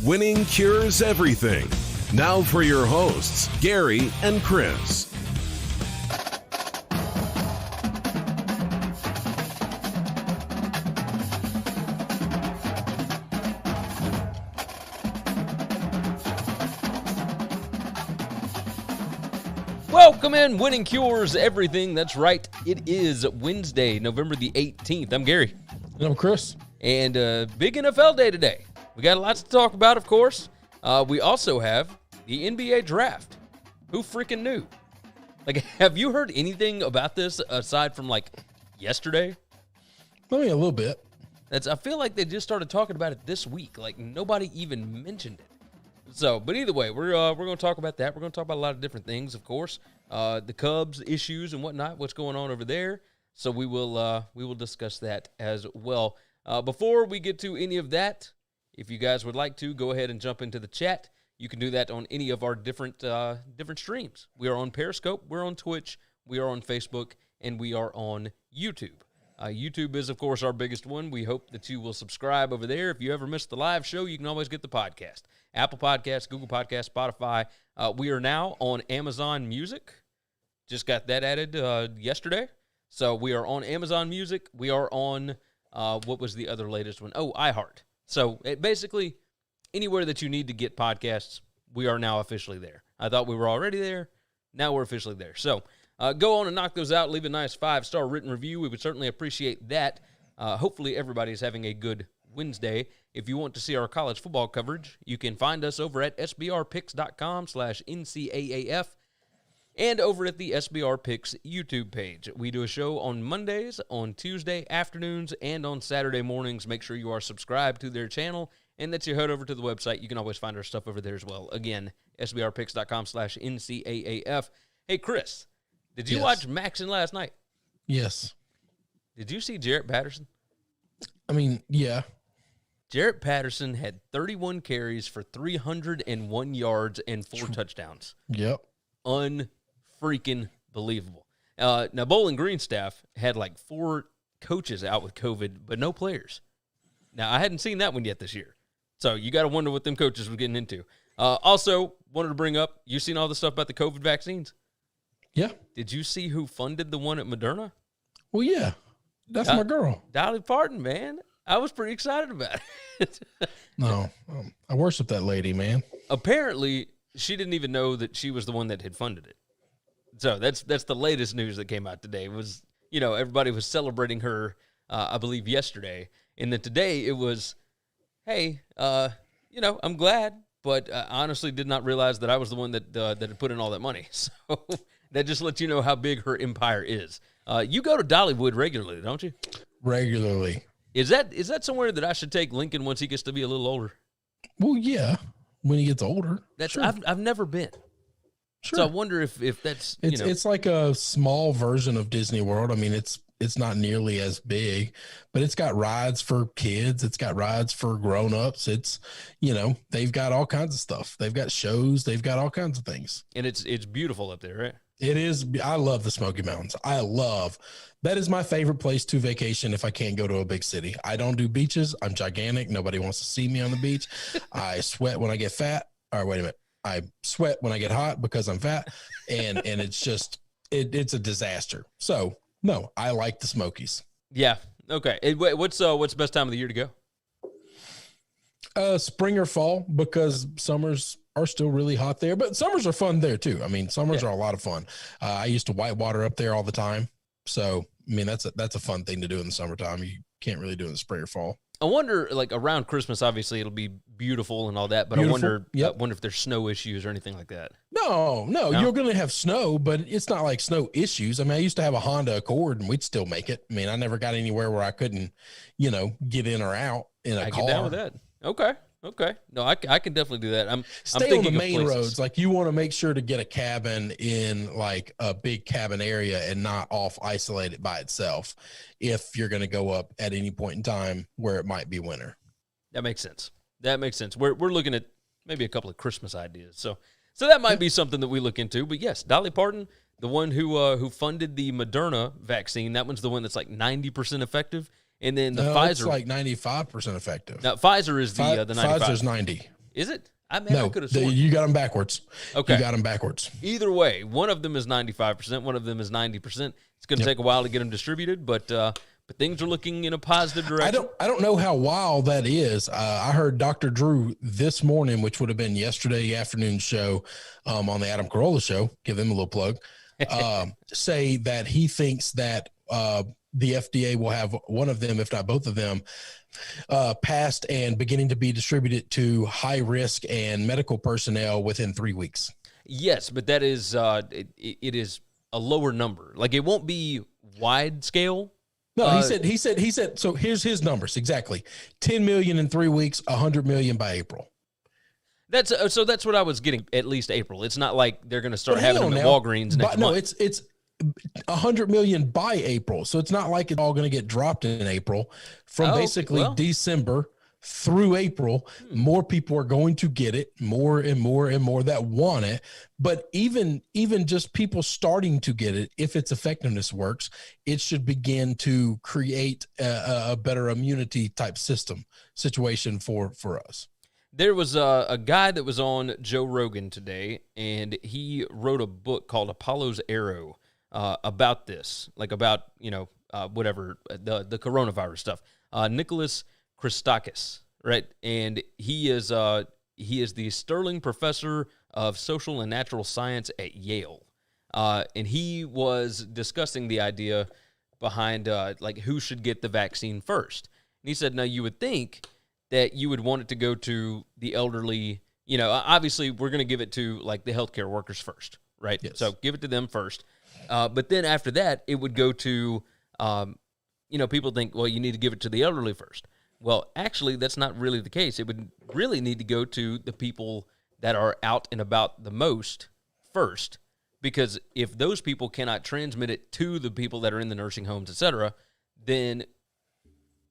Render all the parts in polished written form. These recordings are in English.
Winning cures everything. Now for your hosts, Gary and Chris. Welcome in, Winning Cures Everything. That's right. It is Wednesday, November the 18th. I'm Gary. And I'm Chris. And big NFL day today. We got lots to talk about, of course. We also have the NBA draft. Who freaking knew? Like, have you heard anything about this aside from, like, yesterday? I mean, a little bit. I feel like they just started talking about it this week. Like, nobody even mentioned it. So, but either way, we're going to talk about that. We're going to talk about a lot of different things, of course. The Cubs issues and whatnot, what's going on over there. So we will discuss that as well. Before we get to any of that, if you guys would like to, go ahead and jump into the chat. You can do that on any of our different streams. We are on Periscope, we're on Twitch, we are on Facebook, and we are on YouTube. YouTube is, of course, our biggest one. We hope that you will subscribe over there. If you ever missed the live show, you can always get the podcast. Apple Podcasts, Google Podcasts, Spotify. We are now on Amazon Music. Just got that added yesterday. So we are on Amazon Music. We are on, what was the other latest one? Oh, iHeart. So basically, anywhere that you need to get podcasts, we are now officially there. I thought we were already there. Now we're officially there. So go on and knock those out. Leave a nice 5-star written review. We would certainly appreciate that. Hopefully everybody's having a good Wednesday. If you want to see our college football coverage, you can find us over at sbrpicks.com/NCAAF and over at the SBR Picks YouTube page. We do a show on Mondays, on Tuesday afternoons, and on Saturday mornings. Make sure you are subscribed to their channel and that you head over to the website. You can always find our stuff over there as well. Again, sbrpicks.com/NCAAF. Hey, Chris, did you watch Maxon last night? Yes. Did you see Jarret Patterson? I mean, yeah. Jarret Patterson had 31 carries for 301 yards and 4 touchdowns. Yep. Unfreaking believable. Now, Bowling Green staff had like 4 coaches out with COVID, but no players. Now, I hadn't seen that one yet this year. So you got to wonder what them coaches were getting into. Also, wanted to bring up, you seen all the stuff about the COVID vaccines? Yeah. Did you see who funded the one at Moderna? Well, yeah. That's my girl. Dolly Parton, man. I was pretty excited about it. No, I worship that lady, man. Apparently, she didn't even know that she was the one that had funded it. So that's the latest news that came out today. Was, everybody was celebrating her, I believe, yesterday. And then today it was, hey, I'm glad, but I honestly did not realize that I was the one that had put in all that money. So that just lets you know how big her empire is. You go to Dollywood regularly, don't you? Regularly. Is that somewhere that I should take Lincoln once he gets to be a little older? Well, yeah, when he gets older. Sure. I've never been. Sure. So I wonder if that's it's like a small version of Disney World. I mean, it's not nearly as big, but it's got rides for kids. It's got rides for grown-ups. It's, they've got all kinds of stuff. They've got shows. They've got all kinds of things. And it's beautiful up there, right? It is. I love the Smoky Mountains. That is my favorite place to vacation if I can't go to a big city. I don't do beaches. I'm gigantic. Nobody wants to see me on the beach. I sweat when I get fat. Or wait a minute. I sweat when I get hot because I'm fat. And it's just, it's a disaster. So, no, I like the Smokies. Yeah. Okay. What's the best time of the year to go? Spring or fall, because summers are still really hot there, but summers are fun there too. I mean, summers are a lot of fun. I used to whitewater up there all the time. So, I mean, that's a fun thing to do in the summertime. You can't really do it in the spring or fall. I wonder, like around Christmas, obviously it'll be beautiful and all that, but Beautiful. I wonder if there's snow issues or anything like that. No, you're going to have snow, but it's not like snow issues. I mean, I used to have a Honda Accord and we'd still make it. I mean, I never got anywhere where I couldn't, get in or out in a car. Get down with that. Okay. No, I can definitely do that. Stay on the main roads. Like, you want to make sure to get a cabin in like a big cabin area and not off isolated by itself if you're going to go up at any point in time where it might be winter. That makes sense. We're looking at maybe a couple of Christmas ideas. So that might be something that we look into. But yes, Dolly Parton, the one who funded the Moderna vaccine, that one's the one that's like 90% effective. And then the Pfizer, it's like 95% effective. Now Pfizer is the 95. Pfizer's 90. Is it? I mean, I No, could have sworn. you got them backwards. Okay. You got them backwards. Either way, one of them is 95%, one of them is 90%. It's going to take a while to get them distributed, but things are looking in a positive direction. I don't know how wild that is. I heard Dr. Drew this morning, which would have been yesterday afternoon show on the Adam Carolla show. Give them a little plug. Say that he thinks that the FDA will have one of them, if not both of them, passed and beginning to be distributed to high risk and medical personnel within 3 weeks. Yes, but that is it is a lower number. Like, it won't be wide scale. No, he said. So here's his numbers exactly: 10 million in 3 weeks, 100 million by April. That's what I was getting. At least April. It's not like they're going to start having them at Walgreens next month. No, it's 100 million by April. So it's not like it's all going to get dropped in April. From December through April, more people are going to get it, more and more and more that want it. But even just people starting to get it, if its effectiveness works, it should begin to create a better immunity type situation for us. There was a guy that was on Joe Rogan today, and he wrote a book called Apollo's Arrow about this, like about, whatever, the coronavirus stuff. Nicholas Christakis, right? And he is the Sterling Professor of Social and Natural Science at Yale. And he was discussing the idea behind like who should get the vaccine first. And he said, now you would think that you would want it to go to the elderly. Obviously we're going to give it to like the healthcare workers first, right? Yes. So give it to them first. But then after that, it would go to, people think, well, you need to give it to the elderly first. Well, actually, that's not really the case. It would really need to go to the people that are out and about the most first, because if those people cannot transmit it to the people that are in the nursing homes, et cetera, then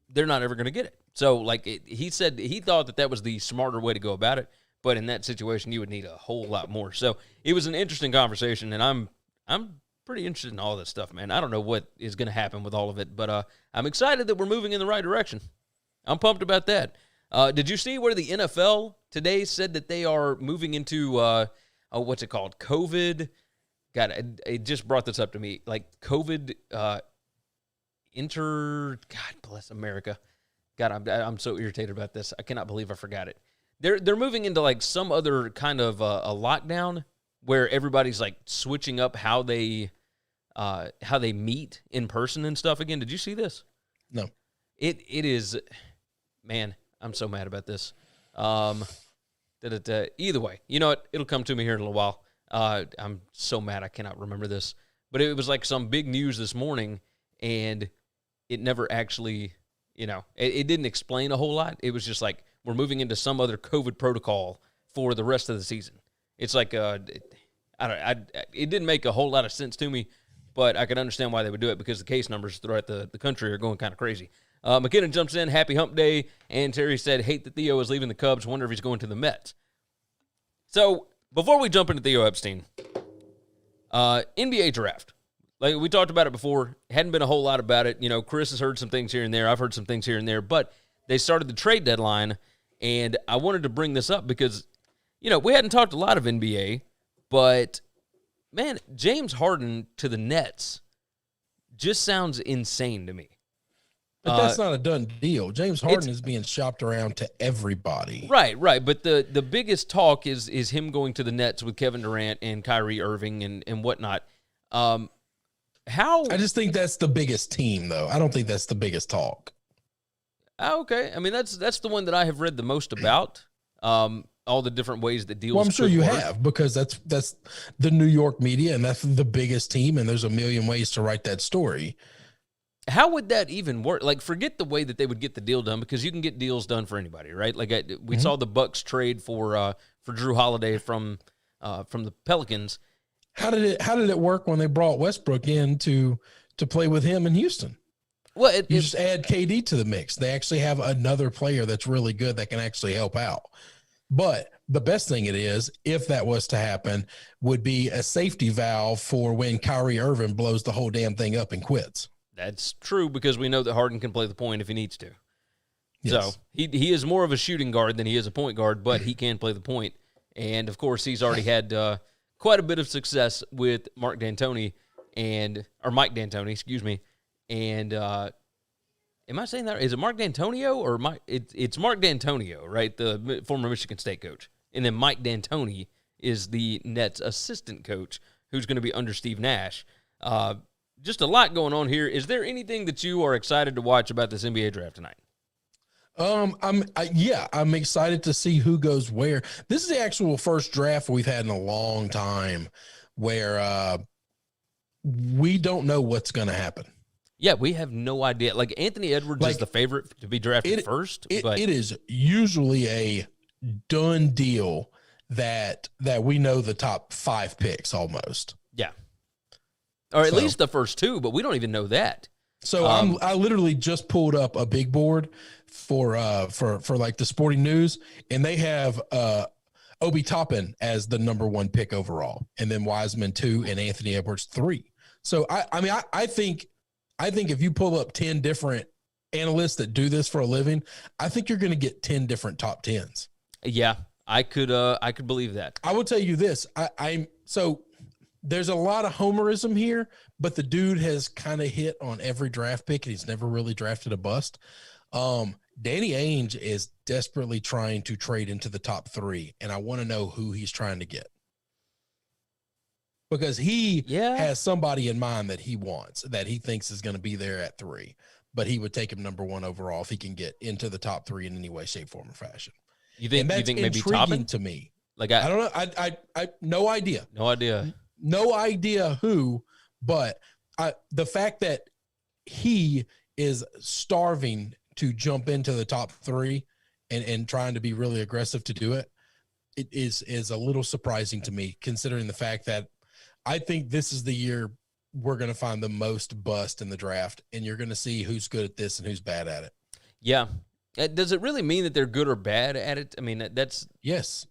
they're not ever going to get it. So, like he said, he thought that was the smarter way to go about it, but in that situation, you would need a whole lot more. So it was an interesting conversation, and I'm pretty interested in all this stuff, man. I don't know what is going to happen with all of it, but I'm excited that we're moving in the right direction. I'm pumped about that. Did you see where the NFL today said that they are moving into, what's it called? COVID. God, it just brought this up to me. Like COVID, God bless America. God, I'm so irritated about this. I cannot believe I forgot it. They're moving into like some other kind of a lockdown where everybody's like switching up how they meet in person and stuff again. Did you see this? No. It is, man, I'm so mad about this. Either way, you know what? It'll come to me here in a little while. I'm so mad I cannot remember this. But it was like some big news this morning, and it never actually, it didn't explain a whole lot. It was just like, we're moving into some other COVID protocol for the rest of the season. It's like, it didn't make a whole lot of sense to me, but I could understand why they would do it because the case numbers throughout the country are going kind of crazy. McKinnon jumps in, happy hump day, and Terry said, hate that Theo is leaving the Cubs, wonder if he's going to the Mets. So, before we jump into Theo Epstein, NBA draft. Like we talked about it before, hadn't been a whole lot about it. Chris has heard some things here and there, I've heard some things here and there, but they started the trade deadline, and I wanted to bring this up because, we hadn't talked a lot of NBA, but, man, James Harden to the Nets just sounds insane to me. But that's not a done deal. James Harden is being shopped around to everybody. Right. But the biggest talk is him going to the Nets with Kevin Durant and Kyrie Irving and whatnot. I just think that's the biggest team, though. I don't think that's the biggest talk. Okay. I mean, that's the one that I have read the most about. All the different ways that deals. Well, I'm sure you work. have, because that's the New York media, and that's the biggest team, and there's a million ways to write that story. How would that even work? Like, forget the way that they would get the deal done, because you can get deals done for anybody, right? Like we saw the Bucks trade for Drew Holiday from the Pelicans. How did it work when they brought Westbrook in to play with him in Houston? Well, you just add KD to the mix. They actually have another player that's really good that can actually help out. But the best thing it is, if that was to happen, would be a safety valve for when Kyrie Irving blows the whole damn thing up and quits. That's true, because we know that Harden can play the point if he needs to. So he is more of a shooting guard than he is a point guard, but he can play the point. And, of course, he's already had quite a bit of success with Mike D'Antoni, excuse me. And am I saying that? Is it Mark D'Antonio or Mike? It's Mark D'Antonio, right? The former Michigan State coach. And then Mike D'Antoni is the Nets assistant coach who's going to be under Steve Nash. Just a lot going on here. Is there anything that you are excited to watch about this NBA draft tonight? I'm excited to see who goes where. This is the actual first draft we've had in a long time where we don't know what's going to happen. Yeah, we have no idea. Like, Anthony Edwards is the favorite to be drafted first. But it is usually a done deal that we know the top 5 picks almost. Yeah. Or at least the first 2, but we don't even know that. So I literally just pulled up a big board for like the Sporting News, and they have Obi Toppin as the number 1 pick overall, and then Wiseman 2 and Anthony Edwards 3. So I think if you pull up 10 different analysts that do this for a living, I think you're going to get 10 different top 10s. Yeah, I could believe that. I will tell you this. So there's a lot of homerism here, but the dude has kind of hit on every draft pick, and he's never really drafted a bust. Danny Ainge is desperately trying to trade into the top 3, and I want to know who he's trying to get. Because he has somebody in mind that he wants, that he thinks is going to be there at 3, but he would take him number 1 overall if he can get into the top 3 in any way, shape, form, or fashion. You think maybe intriguing Toppin? To me? Like I don't know. I no idea. No idea who, but the fact that he is starving to jump into the top 3 and trying to be really aggressive to do it, it is a little surprising to me, considering the fact that I think this is the year we're going to find the most bust in the draft, and you're going to see who's good at this and who's bad at it. Yeah. Does it really mean that they're good or bad at it? I mean, that's yes.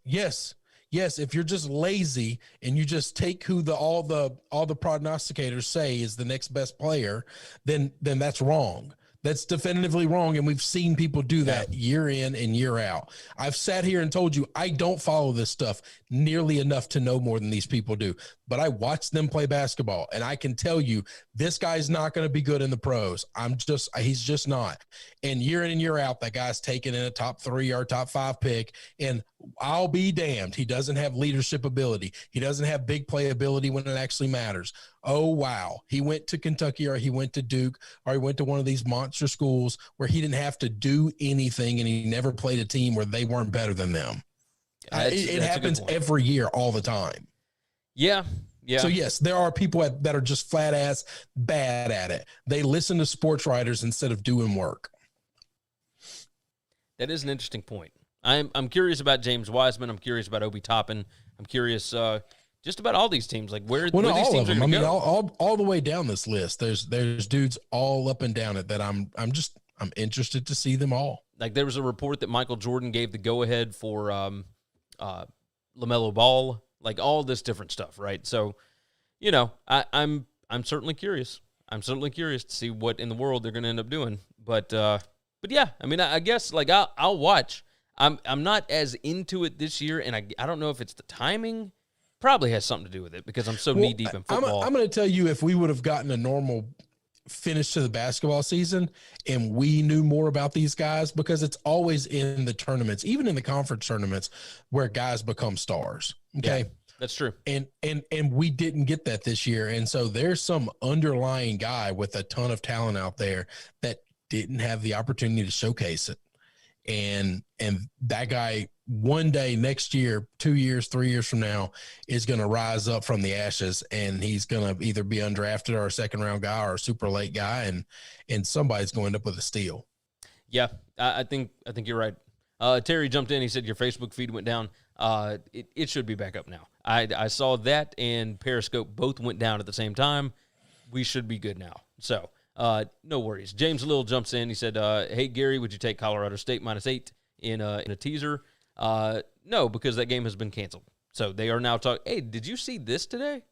If you're just lazy and you just take who all the prognosticators say is the next best player, then that's wrong. That's definitively wrong, and we've seen people do that year in and year out. I've sat here and told you I don't follow this stuff nearly enough to know more than these people do, but I watch them play basketball, and I can tell you this guy's not going to be good in the pros. He's just not. And year in and year out, that guy's taken in a top 3 or top 5 pick, and I'll be damned, he doesn't have leadership ability. He doesn't have big play ability when it actually matters. Oh, wow. He went to Kentucky, or he went to Duke, or he went to one of these monster schools where he didn't have to do anything, and he never played a team where they weren't better than them. It happens every year, all the time. Yeah. So, yes, there are people that are just flat ass bad at it. They listen to sports writers instead of doing work. That is an interesting point. I'm curious about James Wiseman. I'm curious about Obi Toppin. I'm curious just about all these teams. Like where these teams are going to go. All the way down this list. There's dudes all up and down it that I'm interested to see them all. Like there was a report that Michael Jordan gave the go ahead for LaMelo Ball. Like all this different stuff, right? So, I'm certainly curious. I'm certainly curious to see what in the world they're going to end up doing. But yeah, I mean, I guess like I'll watch. I'm not as into it this year, and I don't know if it's the timing. Probably has something to do with it because I'm so knee deep in football. I'm going to tell you, if we would have gotten a normal finish to the basketball season and we knew more about these guys, because it's always in the tournaments, even in the conference tournaments, where guys become stars. Okay. Yeah, that's true. And we didn't get that this year. And so there's some underlying guy with a ton of talent out there that didn't have the opportunity to showcase it. And that guy one day next year, 2 years, 3 years from now is going to rise up from the ashes, and he's going to either be undrafted or a second round guy or a super late guy. And somebody's going to end up with a steal. Yeah, I think you're right. Terry jumped in. He said your Facebook feed went down. It should be back up now. I saw that and Periscope both went down at the same time. We should be good now. So no worries. James Little jumps in. He said, hey, Gary, would you take Colorado State -8 in a teaser? No, because that game has been canceled. So they are now talking. Hey, did you see this today?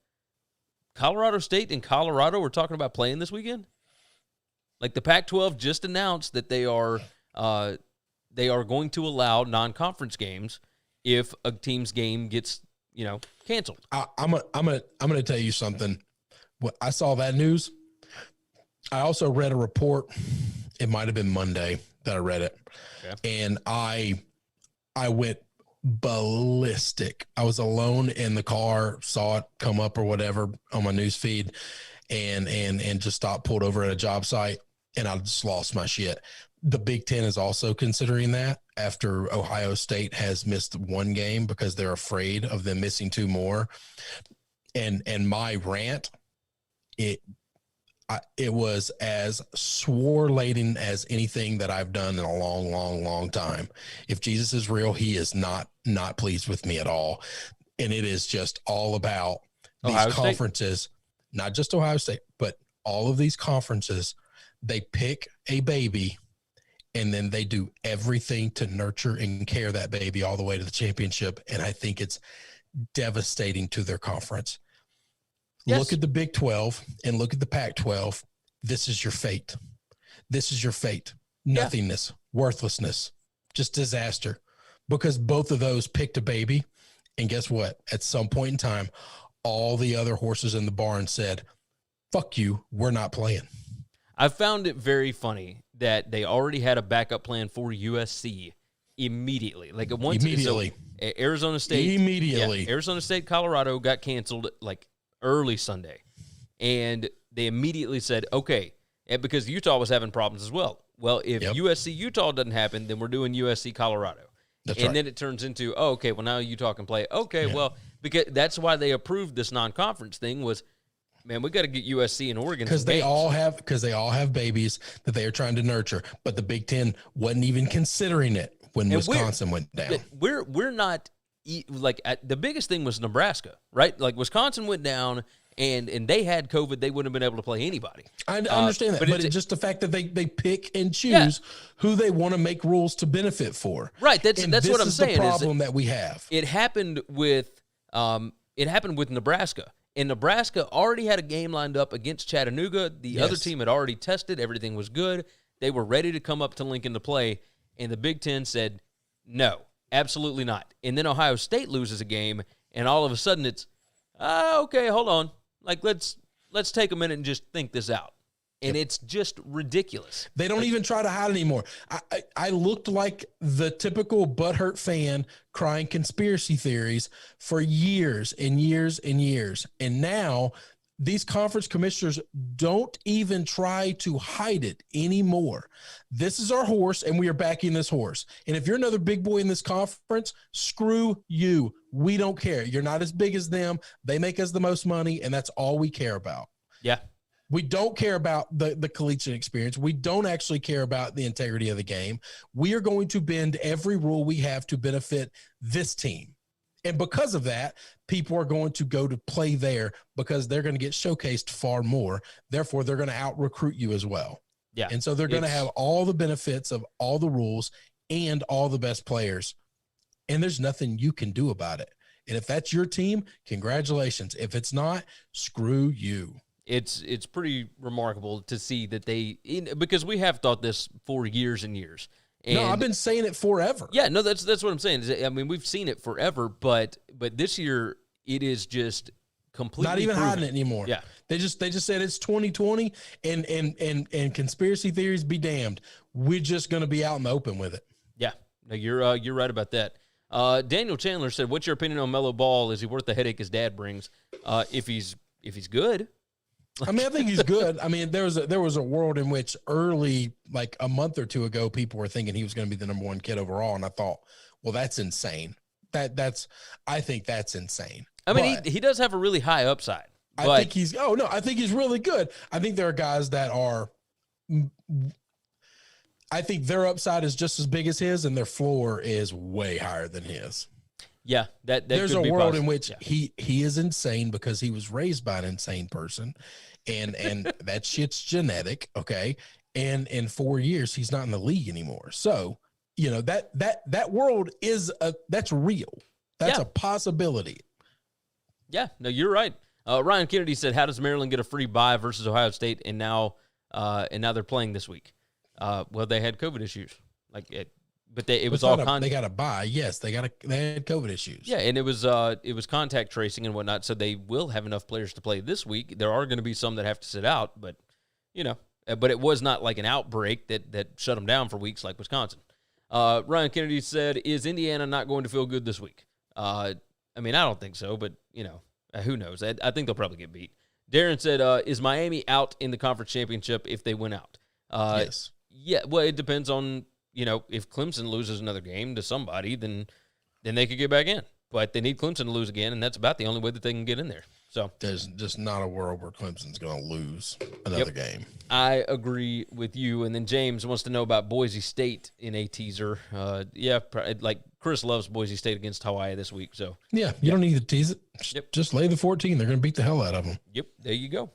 Colorado State and Colorado were talking about playing this weekend. Like the Pac-12 just announced that they are they are going to allow non-conference games if a team's game gets, canceled. I'm gonna tell you something. When I saw that news, I also read a report. It might have been Monday that I read it, and I went ballistic. I was alone in the car, saw it come up or whatever on my news feed, and just stopped, pulled over at a job site, and I just lost my shit. The Big Ten is also considering that after Ohio State has missed one game because they're afraid of them missing two more. And my rant, it was as swore-laden as anything that I've done in a long, long, long time. If Jesus is real, he is not pleased with me at all. And it is just all about these conferences, not just Ohio State, but all of these conferences. They pick a baby and then they do everything to nurture and care that baby all the way to the championship. And I think it's devastating to their conference. Yes. Look at the Big 12 and look at the Pac-12. This is your fate. This is your fate. Nothingness, worthlessness, just disaster. Because both of those picked a baby. And guess what? At some point in time, all the other horses in the barn said, fuck you, we're not playing. I found it very funny that they already had a backup plan for USC immediately. Like immediately. So Arizona State. Immediately. Yeah, Arizona State, Colorado got canceled like early Sunday. And they immediately said, okay, and because Utah was having problems as well. Well, if USC Utah doesn't happen, then we're doing USC Colorado. That's and right. then it turns into, oh, okay, well now Utah can play. Okay, well, because that's why they approved this non-conference thing was, man, we got to get USC and Oregon because they all have babies that they are trying to nurture. But the Big Ten wasn't even considering it when Wisconsin went down. We're not like the biggest thing was Nebraska, right? Like Wisconsin went down and they had COVID, they wouldn't have been able to play anybody. I understand that, but it's just the fact that they pick and choose who they want to make rules to benefit for. Right, that's what I'm saying. This is the problem that we have. It happened with Nebraska. And Nebraska already had a game lined up against Chattanooga. The other team had already tested. Everything was good. They were ready to come up to Lincoln to play. And the Big Ten said, no, absolutely not. And then Ohio State loses a game, and all of a sudden it's, okay, hold on. Like, let's take a minute and just think this out. And it's just ridiculous. They don't even try to hide anymore. I looked like the typical butthurt fan crying conspiracy theories for years and years and years. And now these conference commissioners don't even try to hide it anymore. This is our horse, and we are backing this horse. And if you're another big boy in this conference, screw you. We don't care. You're not as big as them. They make us the most money, and that's all we care about. Yeah. We don't care about the collegiate experience. We don't actually care about the integrity of the game. We are going to bend every rule we have to benefit this team. And because of that, people are going to go to play there because they're going to get showcased far more. Therefore, they're going to out-recruit you as well. Yeah. And so they're going to have all the benefits of all the rules and all the best players. And there's nothing you can do about it. And if that's your team, congratulations. If it's not, screw you. It's pretty remarkable to see that because we have thought this for years and years. And no, I've been saying it forever. Yeah, no, that's what I'm saying. I mean, we've seen it forever, but this year it is just completely not even proven. hiding it anymore. Yeah, they just said it's 2020, and conspiracy theories be damned. We're just going to be out in the open with it. Yeah, no, you're right about that. Daniel Chandler said, "What's your opinion on Melo Ball? Is he worth the headache his dad brings? If he's good." I mean, I think he's good. I mean, there was a world in which early, like a month or two ago, people were thinking he was going to be the number one kid overall, and I thought, well, that's insane. I think that's insane. I mean, he does have a really high upside. I think he's really good. I think there are guys that are. I think their upside is just as big as his, and their floor is way higher than his. Yeah, that there's could a be world possible. in which he is insane because he was raised by an insane person, and that shit's genetic. Okay, and in 4 years he's not in the league anymore. So that world is that's real. That's a possibility. Yeah, no, you're right. Ryan Kennedy said, "How does Maryland get a free bye versus Ohio State?" And now they're playing this week. Well, they had COVID issues. but it was all they got to buy. Yes, they had COVID issues. Yeah, and it was contact tracing and whatnot. So they will have enough players to play this week. There are going to be some that have to sit out, but but it was not like an outbreak that shut them down for weeks like Wisconsin. Ryan Kennedy said, "Is Indiana not going to feel good this week?" I mean, I don't think so, but who knows? I think they'll probably get beat. Darren said, "Is Miami out in the conference championship if they win out?" Yes. Yeah. Well, it depends on if Clemson loses another game to somebody, then they could get back in. But they need Clemson to lose again, and that's about the only way that they can get in there. So there's just not a world where Clemson's going to lose another game. I agree with you. And then James wants to know about Boise State in a teaser. Like Chris loves Boise State against Hawaii this week. So you don't need to tease it. Just lay the 14. They're going to beat the hell out of them. Yep. There you go.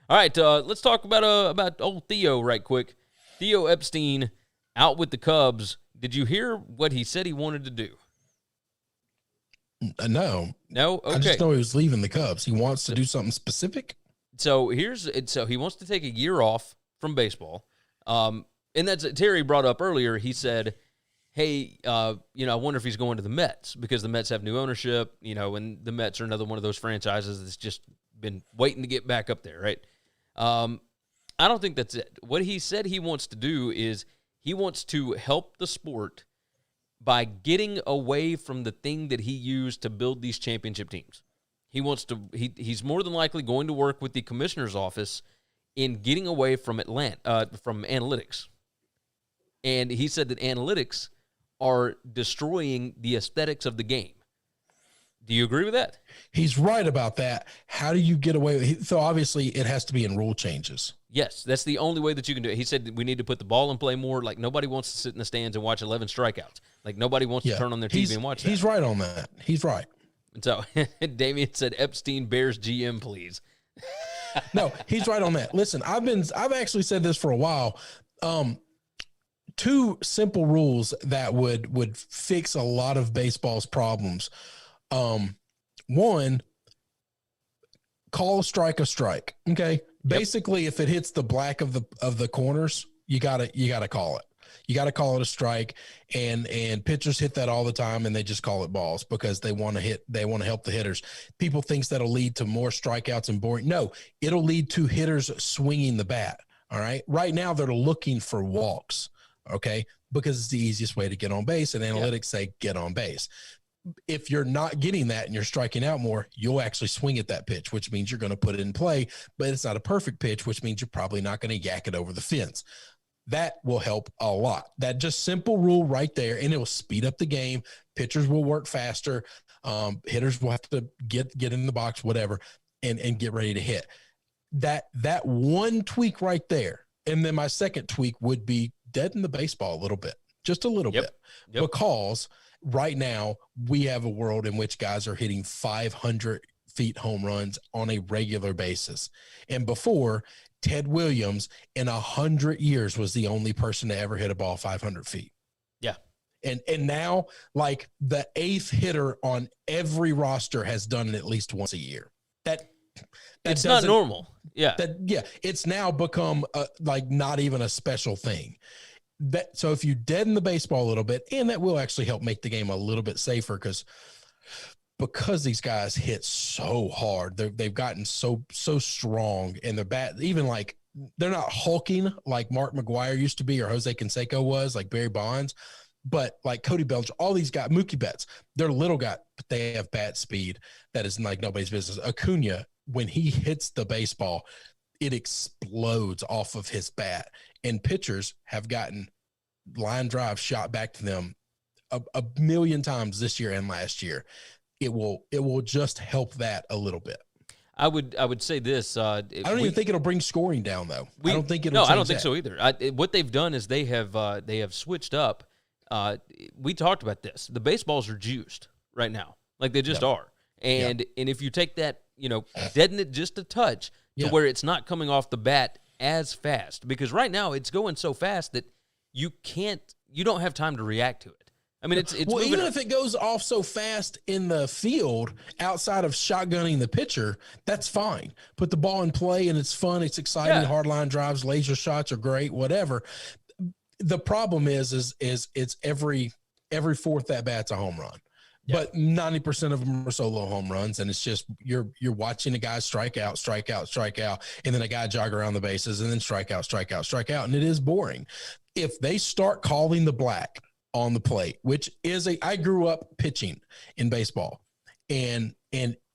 All right. Let's talk about old Theo right quick. Theo Epstein out with the Cubs. Did you hear what he said he wanted to do? No. Okay. I just know he was leaving the Cubs. He wants to do something specific. So he wants to take a year off from baseball. And that's Terry brought up earlier. He said, "Hey, I wonder if he's going to the Mets because the Mets have new ownership, and the Mets are another one of those franchises that's just been waiting to get back up there, right?" I don't think that's it. What he said he wants to do is he wants to help the sport by getting away from the thing that he used to build these championship teams. He wants to. He's more than likely going to work with the commissioner's office in getting away from from analytics. And he said that analytics are destroying the aesthetics of the game. Do you agree with that? He's right about that. How do you get away with it? So obviously it has to be in rule changes. Yes, that's the only way that you can do it. He said that we need to put the ball in play more. Like, nobody wants to sit in the stands and watch 11 strikeouts. Like, nobody wants to turn on their TV and watch that. He's right on that. He's right. And so Damian said, Epstein Bears GM, please. No, he's right on that. Listen, I've actually said this for a while. Two simple rules that would fix a lot of baseball's problems. One, call a strike. Okay. Basically, if it hits the black of the corners, you gotta call it. You got to call it a strike, and pitchers hit that all the time, and they just call it balls because they want to help the hitters. People think that'll lead to more strikeouts and boring. No, it'll lead to hitters swinging the bat. All right. Right now they're looking for walks. Okay. Because it's the easiest way to get on base, and analytics say get on base. If you're not getting that and you're striking out more, you'll actually swing at that pitch, which means you're going to put it in play, but it's not a perfect pitch, which means you're probably not going to yak it over the fence. That will help a lot. That just simple rule right there, and it will speed up the game. Pitchers will work faster. Hitters will have to get in the box, whatever, and get ready to hit. That one tweak right there. And then my second tweak would be deaden the baseball a little bit, just a little bit, because right now we have a world in which guys are hitting 500 feet home runs on a regular basis. And before, Ted Williams in 100 years was the only person to ever hit a ball 500 feet. Yeah. And now, like, the eighth hitter on every roster has done it at least once a year. It's not normal. Yeah. It's now become like not even a special thing. So if you deaden the baseball a little bit, and that will actually help make the game a little bit safer, because these guys hit so hard, they've gotten so strong, and their bat, even like they're not hulking like Mark McGwire used to be, or Jose Canseco was, like Barry Bonds, but like Cody Bellinger, all these guys, Mookie Betts, they're little guys, but they have bat speed that is like nobody's business. Acuna, when he hits the baseball, it explodes off of his bat, and pitchers have gotten line drive shot back to them a million times this year and last year. It will just help that a little bit. I would say this. I don't even think it'll bring scoring down, though. I don't think it'll. No, I don't think so either. What they've done is they have switched up. We talked about this. The baseballs are juiced right now, like they just are. And if you take that, deaden it just a touch to where it's not coming off the bat as fast, because right now it's going so fast that you don't have time to react to it. I mean, it's well, even if it goes off so fast in the field outside of shotgunning the pitcher, that's fine. Put the ball in play and it's fun. It's exciting. Hard line drives, laser shots are great, whatever. the problem is it's every fourth at bat's a home run. Yeah. But 90% of them are solo home runs, and it's just you're watching a guy strike out, and then a guy jog around the bases, and then strike out, and it is boring. If they start calling the black on the plate, which is I grew up pitching in baseball, and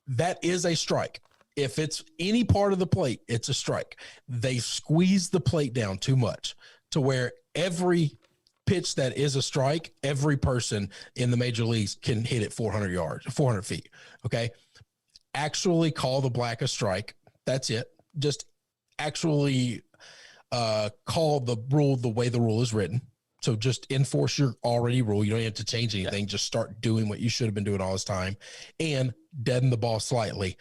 that is a strike. If it's any part of the plate, it's a strike. They squeeze the plate down too much to where every pitch that is a strike, every person in the major leagues can hit it 400 feet. Okay. Actually call the black a strike. That's it. Just actually call the rule the way the rule is written. So just enforce your already rule. You don't have to change anything. Just start doing what you should have been doing all this time and deaden the ball slightly.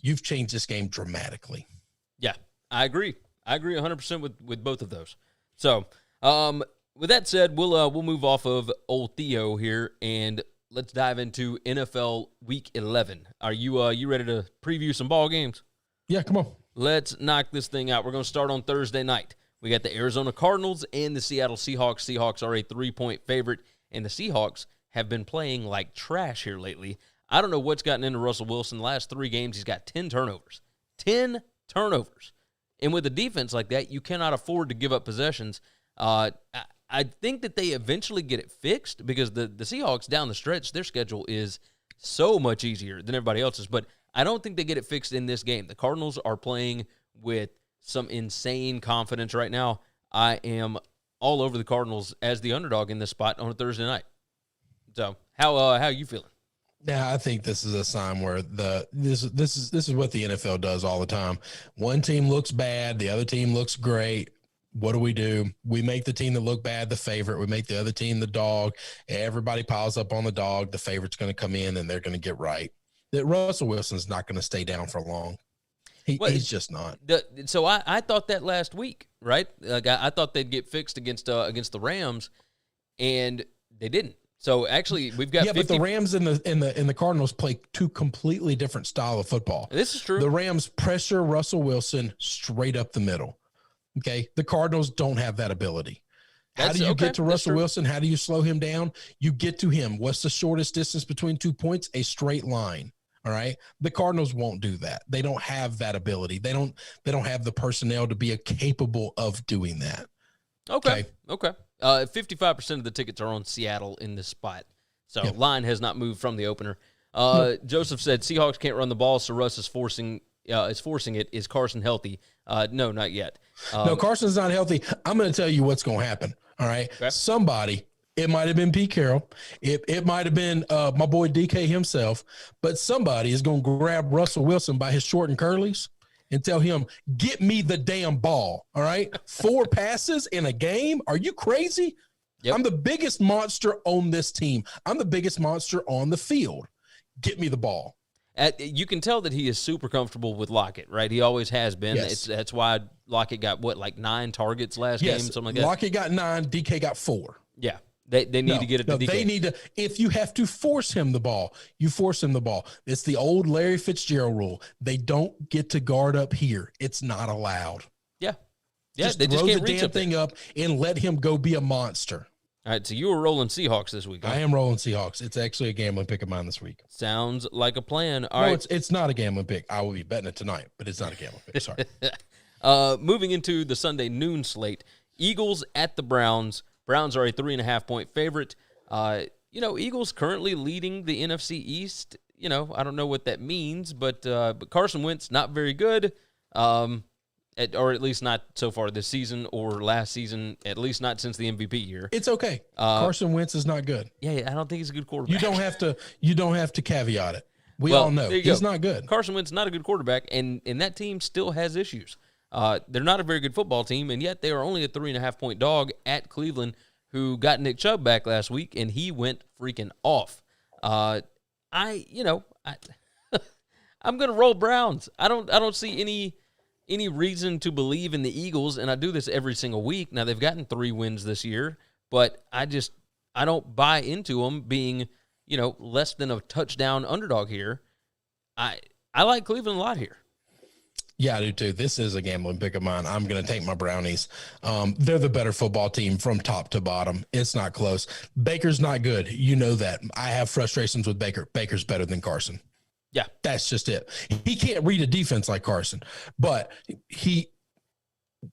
You've changed this game dramatically. Yeah, I agree. I agree 100% with both of those. So, with that said, we'll move off of old Theo here, and let's dive into NFL Week 11. Are you ready to preview some ball games? Yeah, come on. Let's knock this thing out. We're going to start on Thursday night. We got the Arizona Cardinals and the Seattle Seahawks. Seahawks are a 3-point favorite, and the Seahawks have been playing like trash here lately. I don't know what's gotten into Russell Wilson. The last 3 games, he's got 10 turnovers. 10 turnovers. And with a defense like that, you cannot afford to give up possessions. I think that they eventually get it fixed because the Seahawks down the stretch, their schedule is so much easier than everybody else's. But I don't think they get it fixed in this game. The Cardinals are playing with some insane confidence right now. I am all over the Cardinals as the underdog in this spot on a Thursday night. So how are you feeling? Yeah, I think this is a sign where this is what the NFL does all the time. One team looks bad, the other team looks great. What do? We make the team that look bad the favorite. We make the other team the dog. Everybody piles up on the dog. The favorite's going to come in, and they're going to get right. That Russell Wilson's not going to stay down for long. He's just not. So I thought that last week, right? Like I thought they'd get fixed against the Rams, and they didn't. So actually, we've got but the Rams and the Cardinals play 2 completely different style of football. This is true. The Rams pressure Russell Wilson straight up the middle. Okay, the Cardinals don't have that ability. How do you get to Russell Wilson? How do you slow him down? You get to him. What's the shortest distance between 2 points? A straight line. All right. The Cardinals won't do that. They don't have that ability. They don't have the personnel to be capable of doing that. Okay. 55% of the tickets are on Seattle in this spot. So line has not moved from the opener. Joseph said Seahawks can't run the ball, so Russ is forcing it. Is Carson healthy? No, not yet. No, Carson's not healthy. I'm going to tell you what's going to happen. All right. Okay. Somebody, it might have been Pete Carroll. It might have been my boy DK himself, but somebody is going to grab Russell Wilson by his short and curlies and tell him, get me the damn ball. All right. 4 passes in a game. Are you crazy? Yep. I'm the biggest monster on this team. I'm the biggest monster on the field. Get me the ball. You can tell that he is super comfortable with Lockett, right? He always has been. Yes. That's why Lockett got, 9 targets last game, something like that? Lockett got 9, DK got 4. Yeah. They need to get it to DK. They need to, if you have to force him the ball, you force him the ball. It's the old Larry Fitzgerald rule. They don't get to guard up here. It's not allowed. Yeah. They just can't reach the damn thing up and let him go be a monster. All right, so you were rolling Seahawks this week. Huh? I am rolling Seahawks. It's actually a gambling pick of mine this week. Sounds like a plan. All right. It's not a gambling pick. I will be betting it tonight, but it's not a gambling pick. Sorry. Moving into the Sunday noon slate, Eagles at the Browns. Browns are a 3.5-point favorite. Eagles currently leading the NFC East. I don't know what that means, but Carson Wentz not very good. Or at least not so far this season or last season, at least not since the MVP year. It's okay. Carson Wentz is not good. Yeah, I don't think he's a good quarterback. You don't have to caveat it. We all know he's not good. Carson Wentz not a good quarterback, and that team still has issues. They're not a very good football team, and yet they are only a 3.5-point dog at Cleveland, who got Nick Chubb back last week, and he went freaking off. I'm gonna roll Browns. I don't see any reason to believe in the Eagles, and I do this every single week. Now, they've gotten 3 wins this year, but I don't buy into them being, less than a touchdown underdog here. I like Cleveland a lot here. Yeah, I do too. This is a gambling pick of mine. I'm going to take my Brownies. They're the better football team from top to bottom. It's not close. Baker's not good. You know that. I have frustrations with Baker. Baker's better than Carson. Yeah. That's just it. He can't read a defense like Carson, but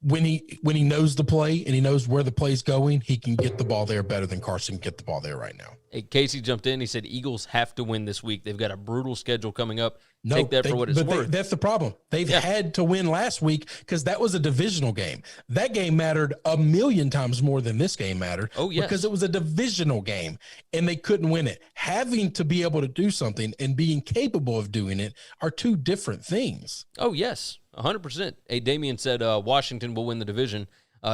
when he knows the play and he knows where the play's going, he can get the ball there better than Carson can get the ball there right now. Hey, Casey jumped in. He said Eagles have to win this week. They've got a brutal schedule coming up. Take that for what it's worth. That's the problem. They've had to win last week because that was a divisional game. That game mattered a million times more than this game mattered. Oh, yes. Because it was a divisional game and they couldn't win it. Having to be able to do something and being capable of doing it are two different things. Oh, yes, 100%. Hey, Damian said Washington will win the division.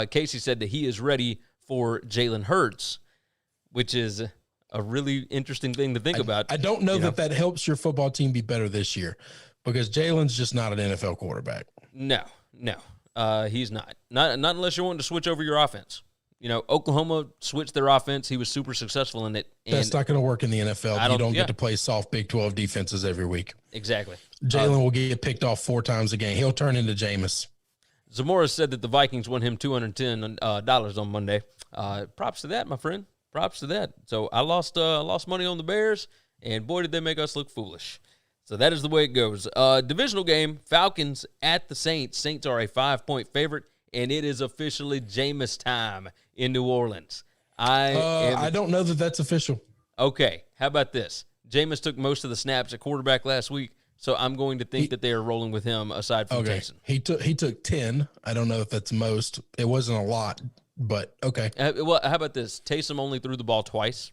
Casey said that he is ready for Jalen Hurts, which is a really interesting thing to think about. I don't know that helps your football team be better this year because Jalen's just not an NFL quarterback. No, he's not. Not unless you're wanting to switch over your offense. Oklahoma switched their offense. He was super successful in it. And that's not going to work in the NFL. You don't get to play soft Big 12 defenses every week. Exactly. Jalen will get picked off 4 times a game. He'll turn into Jameis. Zamora said that the Vikings won him $210 on Monday. Props to that, my friend. Props to that. So I lost money on the Bears, and boy, did they make us look foolish. So that is the way it goes. Divisional game, Falcons at the Saints. Saints are a 5-point favorite, and it is officially Jameis time in New Orleans. I don't know that that's official. Okay, how about this? Jameis took most of the snaps at quarterback last week, so I'm going to think that they are rolling with him aside from Jason. He took 10. I don't know if that's most. It wasn't a lot. But okay. Well, how about this? Taysom only threw the ball twice.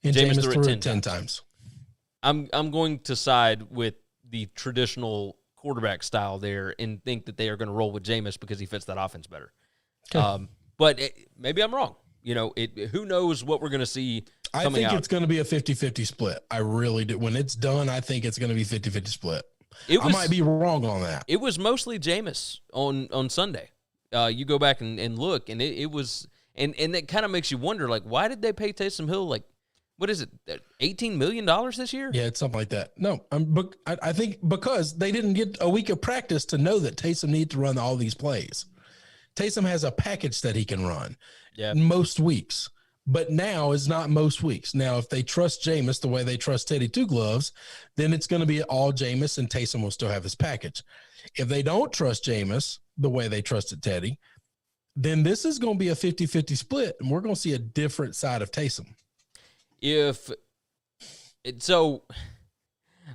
And Jameis threw it 10 times. I'm going to side with the traditional quarterback style there and think that they are going to roll with Jameis because he fits that offense better. Okay. But maybe I'm wrong. Who knows what we're going to see coming out. I think it's going to be a 50-50 split. I really do. When it's done, I think it's going to be 50-50 split. I might be wrong on that. It was mostly Jameis on Sunday. You go back and look, and it was, and that kind of makes you wonder, like, why did they pay Taysom Hill, like, what is it, $18 million this year? Yeah, it's something like that. No, I think because they didn't get a week of practice to know that Taysom needs to run all these plays. Taysom has a package that he can run most weeks, but now is not most weeks. Now, if they trust Jameis the way they trust Teddy Two Gloves, then it's going to be all Jameis, and Taysom will still have his package. If they don't trust Jameis the way they trusted Teddy, then this is going to be a 50-50 split, and we're going to see a different side of Taysom. So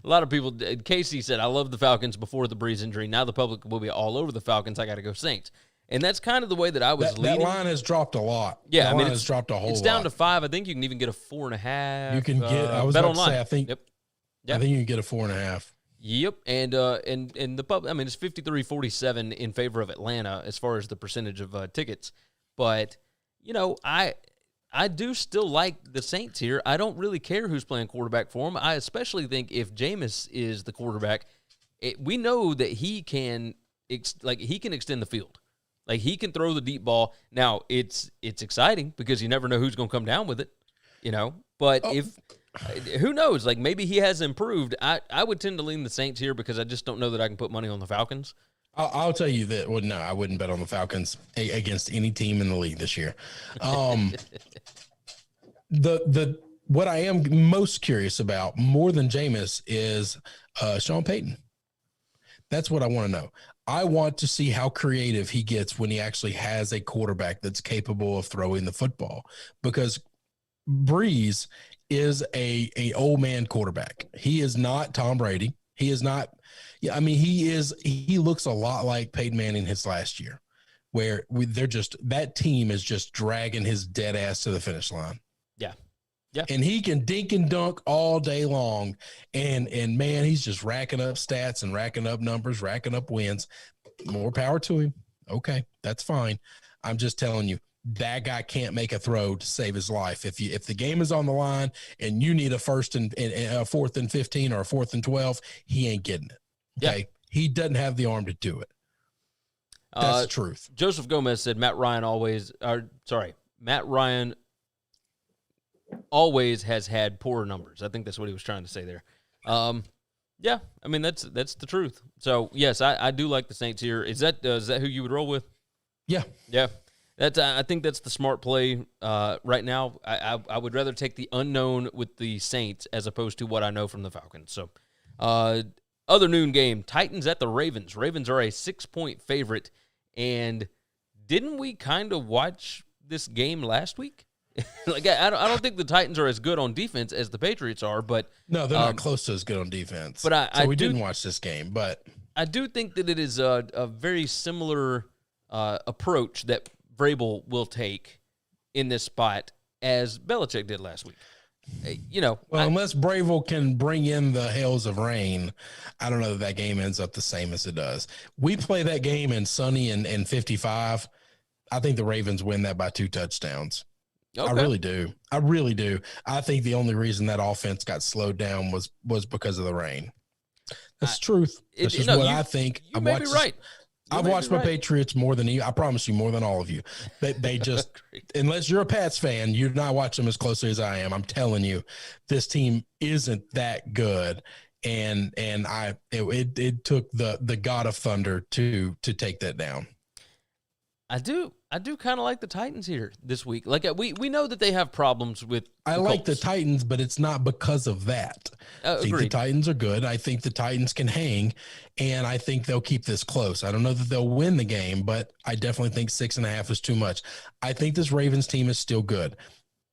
a lot of people, Casey said, I love the Falcons before the Breeze injury. Now the public will be all over the Falcons. I got to go Saints. And that's kind of the way that I was leaning. That line has dropped a lot. Yeah, line has dropped a whole lot. It's down to 5. I think you can even get a 4.5. You can get, I was about to say, I think you can get a 4.5. Yep, and the public, I mean, it's 53-47 in favor of Atlanta as far as the percentage of tickets. But, I do still like the Saints here. I don't really care who's playing quarterback for them. I especially think if Jameis is the quarterback, we know that he can extend the field. Like, he can throw the deep ball. Now, it's exciting because you never know who's going to come down with it, But who knows? Like, maybe he has improved. I would tend to lean the Saints here because I just don't know that I can put money on the Falcons. I'll tell you that. Well, no, I wouldn't bet on the Falcons against any team in the league this year. What I am most curious about more than Jameis is Sean Payton. That's what I want to know. I want to see how creative he gets when he actually has a quarterback that's capable of throwing the football, because Breeze is a old man quarterback. He is not Tom Brady. He is not. Yeah, I mean, he looks a lot like Peyton Manning his last year, where that team is just dragging his dead ass to the finish line. Yeah. And he can dink and dunk all day long. And man, he's just racking up stats and racking up numbers, racking up wins. More power to him. Okay, that's fine. I'm just telling you, that guy can't make a throw to save his life. If the game is on the line and you need a 4th and 15 or a 4th and 12, he ain't getting it. Okay. Yeah. He doesn't have the arm to do it. That's the truth. Joseph Gomez said Matt Ryan always has had poor numbers. I think that's what he was trying to say there. Yeah, I mean that's the truth. So yes, I do like the Saints here. Is that who you would roll with? Yeah. Yeah, I think that's the smart play right now. I would rather take the unknown with the Saints as opposed to what I know from the Falcons. So, other noon game, Titans at the Ravens. Ravens are a 6-point favorite, and didn't we kind of watch this game last week? Like I don't think the Titans are as good on defense as the Patriots are, but No, they're not close to as good on defense. But we didn't watch this game, but I do think that it is a very similar approach that Vrabel will take in this spot as Belichick did last week. Unless Bravel can bring in the hails of rain, I don't know that game ends up the same as it does. We play that game in sunny and 55. I think the Ravens win that by 2 touchdowns. Okay. I really do. I think the only reason that offense got slowed down was because of the rain. That's the truth. That's just what I think. You may be right. I've watched my Patriots more than you. I promise you, more than all of you. They just, unless you're a Pats fan, you're not watching them as closely as I am. I'm telling you, this team isn't that good. And it took the God of Thunder to take that down. I do kind of like the Titans here this week. Like we know that they have problems with. I like the Titans, but it's not because of that. I think the Titans are good. I think the Titans can hang, and I think they'll keep this close. I don't know that they'll win the game, but I definitely think 6.5 is too much. I think this Ravens team is still good.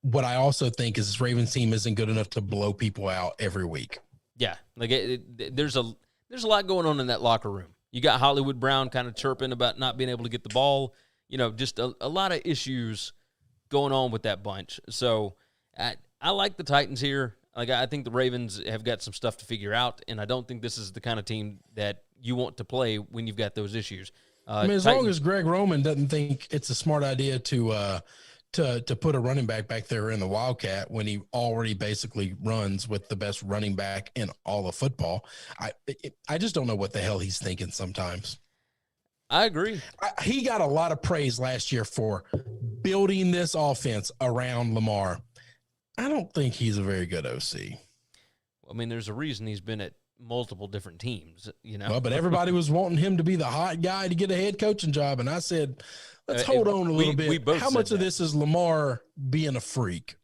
What I also think is this Ravens team isn't good enough to blow people out every week. Yeah, like there's a lot going on in that locker room. You got Hollywood Brown kind of chirping about not being able to get the ball. Just a lot of issues going on with that bunch. So I like the Titans here. Like I think the Ravens have got some stuff to figure out, and I don't think this is the kind of team that you want to play when you've got those issues. As long as Greg Roman doesn't think it's a smart idea to put a running back there in the Wildcat when he already basically runs with the best running back in all of football, I just don't know what the hell he's thinking sometimes. I agree. He got a lot of praise last year for building this offense around Lamar. I don't think he's a very good OC. I mean, there's a reason he's been at multiple different teams, Well, but everybody was wanting him to be the hot guy to get a head coaching job, and I said, let's hold on a little bit. How much of this is Lamar being a freak?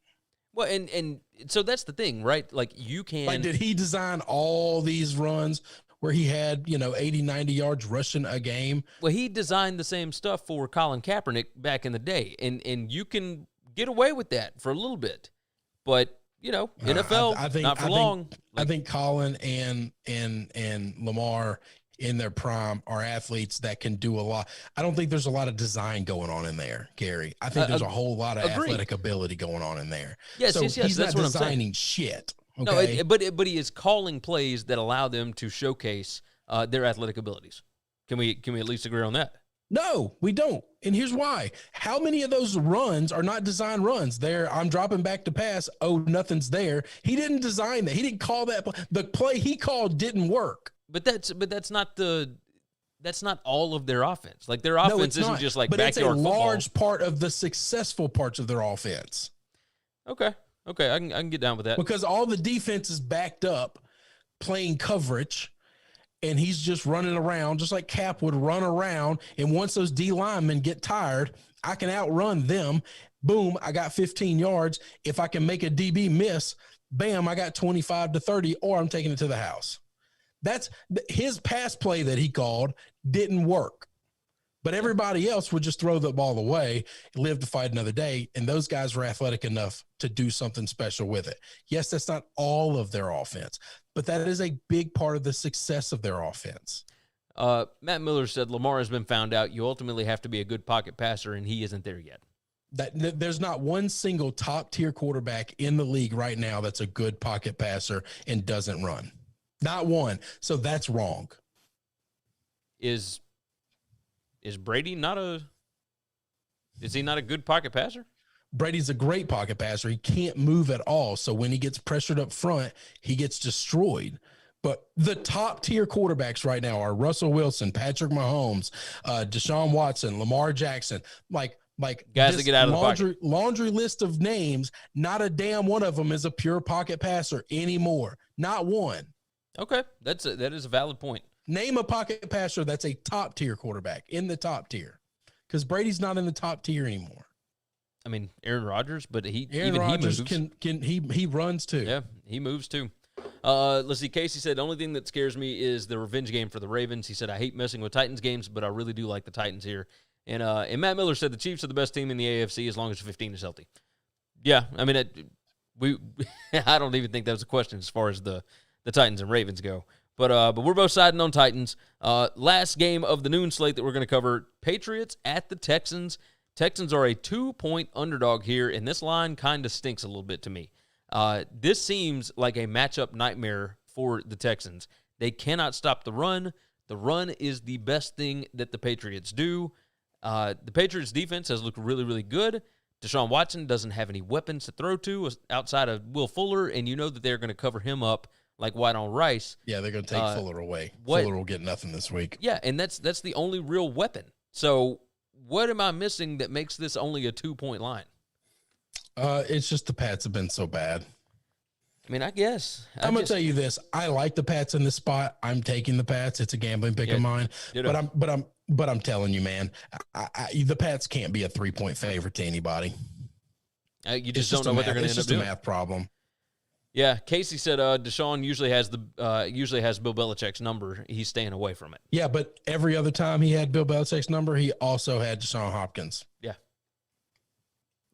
Well, and so that's the thing, right? Like you can. Like, did he design all these runs where he had, 80, 90 yards rushing a game? Well, he designed the same stuff for Colin Kaepernick back in the day, and you can get away with that for a little bit. But, NFL, not for long. I think Colin and Lamar in their prime are athletes that can do a lot. I don't think there's a lot of design going on in there, Gary. I think there's a whole lot of athletic ability going on in there. Yes, so yes. He's that's not what designing I'm saying. shit. Okay? No, but he is calling plays that allow them to showcase their athletic abilities. Can we at least agree on that? No, we don't. And here's why. How many of those runs are not design runs? I'm dropping back to pass. Oh, nothing's there. He didn't design that. He didn't call that play. The play he called didn't work. But that's not all of their offense. Like their offense isn't just like backyard football. But it's a large part of the successful parts of their offense. Okay, I can get down with that. Because all the defense is backed up playing coverage, and he's just running around just like Cap would run around. And once those D linemen get tired, I can outrun them. Boom, I got 15 yards. If I can make a DB miss, bam, I got 25 to 30, or I'm taking it to the house. That's his pass play that he called didn't work. But everybody else would just throw the ball away and live to fight another day. And those guys were athletic enough to do something special with it. Yes, that's not all of their offense, but that is a big part of the success of their offense. Matt Miller said Lamar has been found out. You ultimately have to be a good pocket passer, and he isn't there yet. There's not one single top-tier quarterback in the league right now that's a good pocket passer and doesn't run. Not one. So that's wrong. Is Brady is he not a good pocket passer? Brady's a great pocket passer. He can't move at all. So when he gets pressured up front, he gets destroyed. But the top tier quarterbacks right now are Russell Wilson, Patrick Mahomes, Deshaun Watson, Lamar Jackson, like guys that get out of the pocket. Laundry list of names. Not a damn one of them is a pure pocket passer anymore. Not one. Okay, that is a valid point. Name a pocket passer that's a top tier quarterback in the top tier, because Brady's not in the top tier anymore. I mean, Aaron Rodgers, but he Rodgers moves. He runs too. Yeah, he moves too. Let's see. Casey said the only thing that scares me is the revenge game for the Ravens. He said I hate messing with Titans games, but I really do like the Titans here. And Matt Miller said the Chiefs are the best team in the AFC as long as 15 is healthy. Yeah, I mean I don't even think that was a question as far as the Titans and Ravens go. But we're both siding on Titans. Last game of the noon slate that we're going to cover: Patriots at the Texans. Texans are a 2-point underdog here, and this line kind of stinks a little bit to me. This seems like a matchup nightmare for the Texans. They cannot stop the run. The run is the best thing that the Patriots do. The Patriots' defense has looked really, really good. Deshaun Watson doesn't have any weapons to throw to outside of Will Fuller, and you know that they're going to cover him up like white on rice. Yeah, they're going to take Fuller away. Fuller will get nothing this week. Yeah, and that's the only real weapon. So what am I missing that makes this only a 2-point line? It's just the Pats have been so bad. I mean, I guess. I'm going to tell you this. I like the Pats in this spot. I'm taking the Pats. It's a gambling pick of mine. But I'm telling you, man, the Pats can't be a 3-point favorite to anybody. You just don't know what they're going to end up doing. It's just a math problem. Yeah, Casey said Deshaun usually has Bill Belichick's number. He's staying away from it. Yeah, but every other time he had Bill Belichick's number, he also had Deshaun Hopkins. Yeah,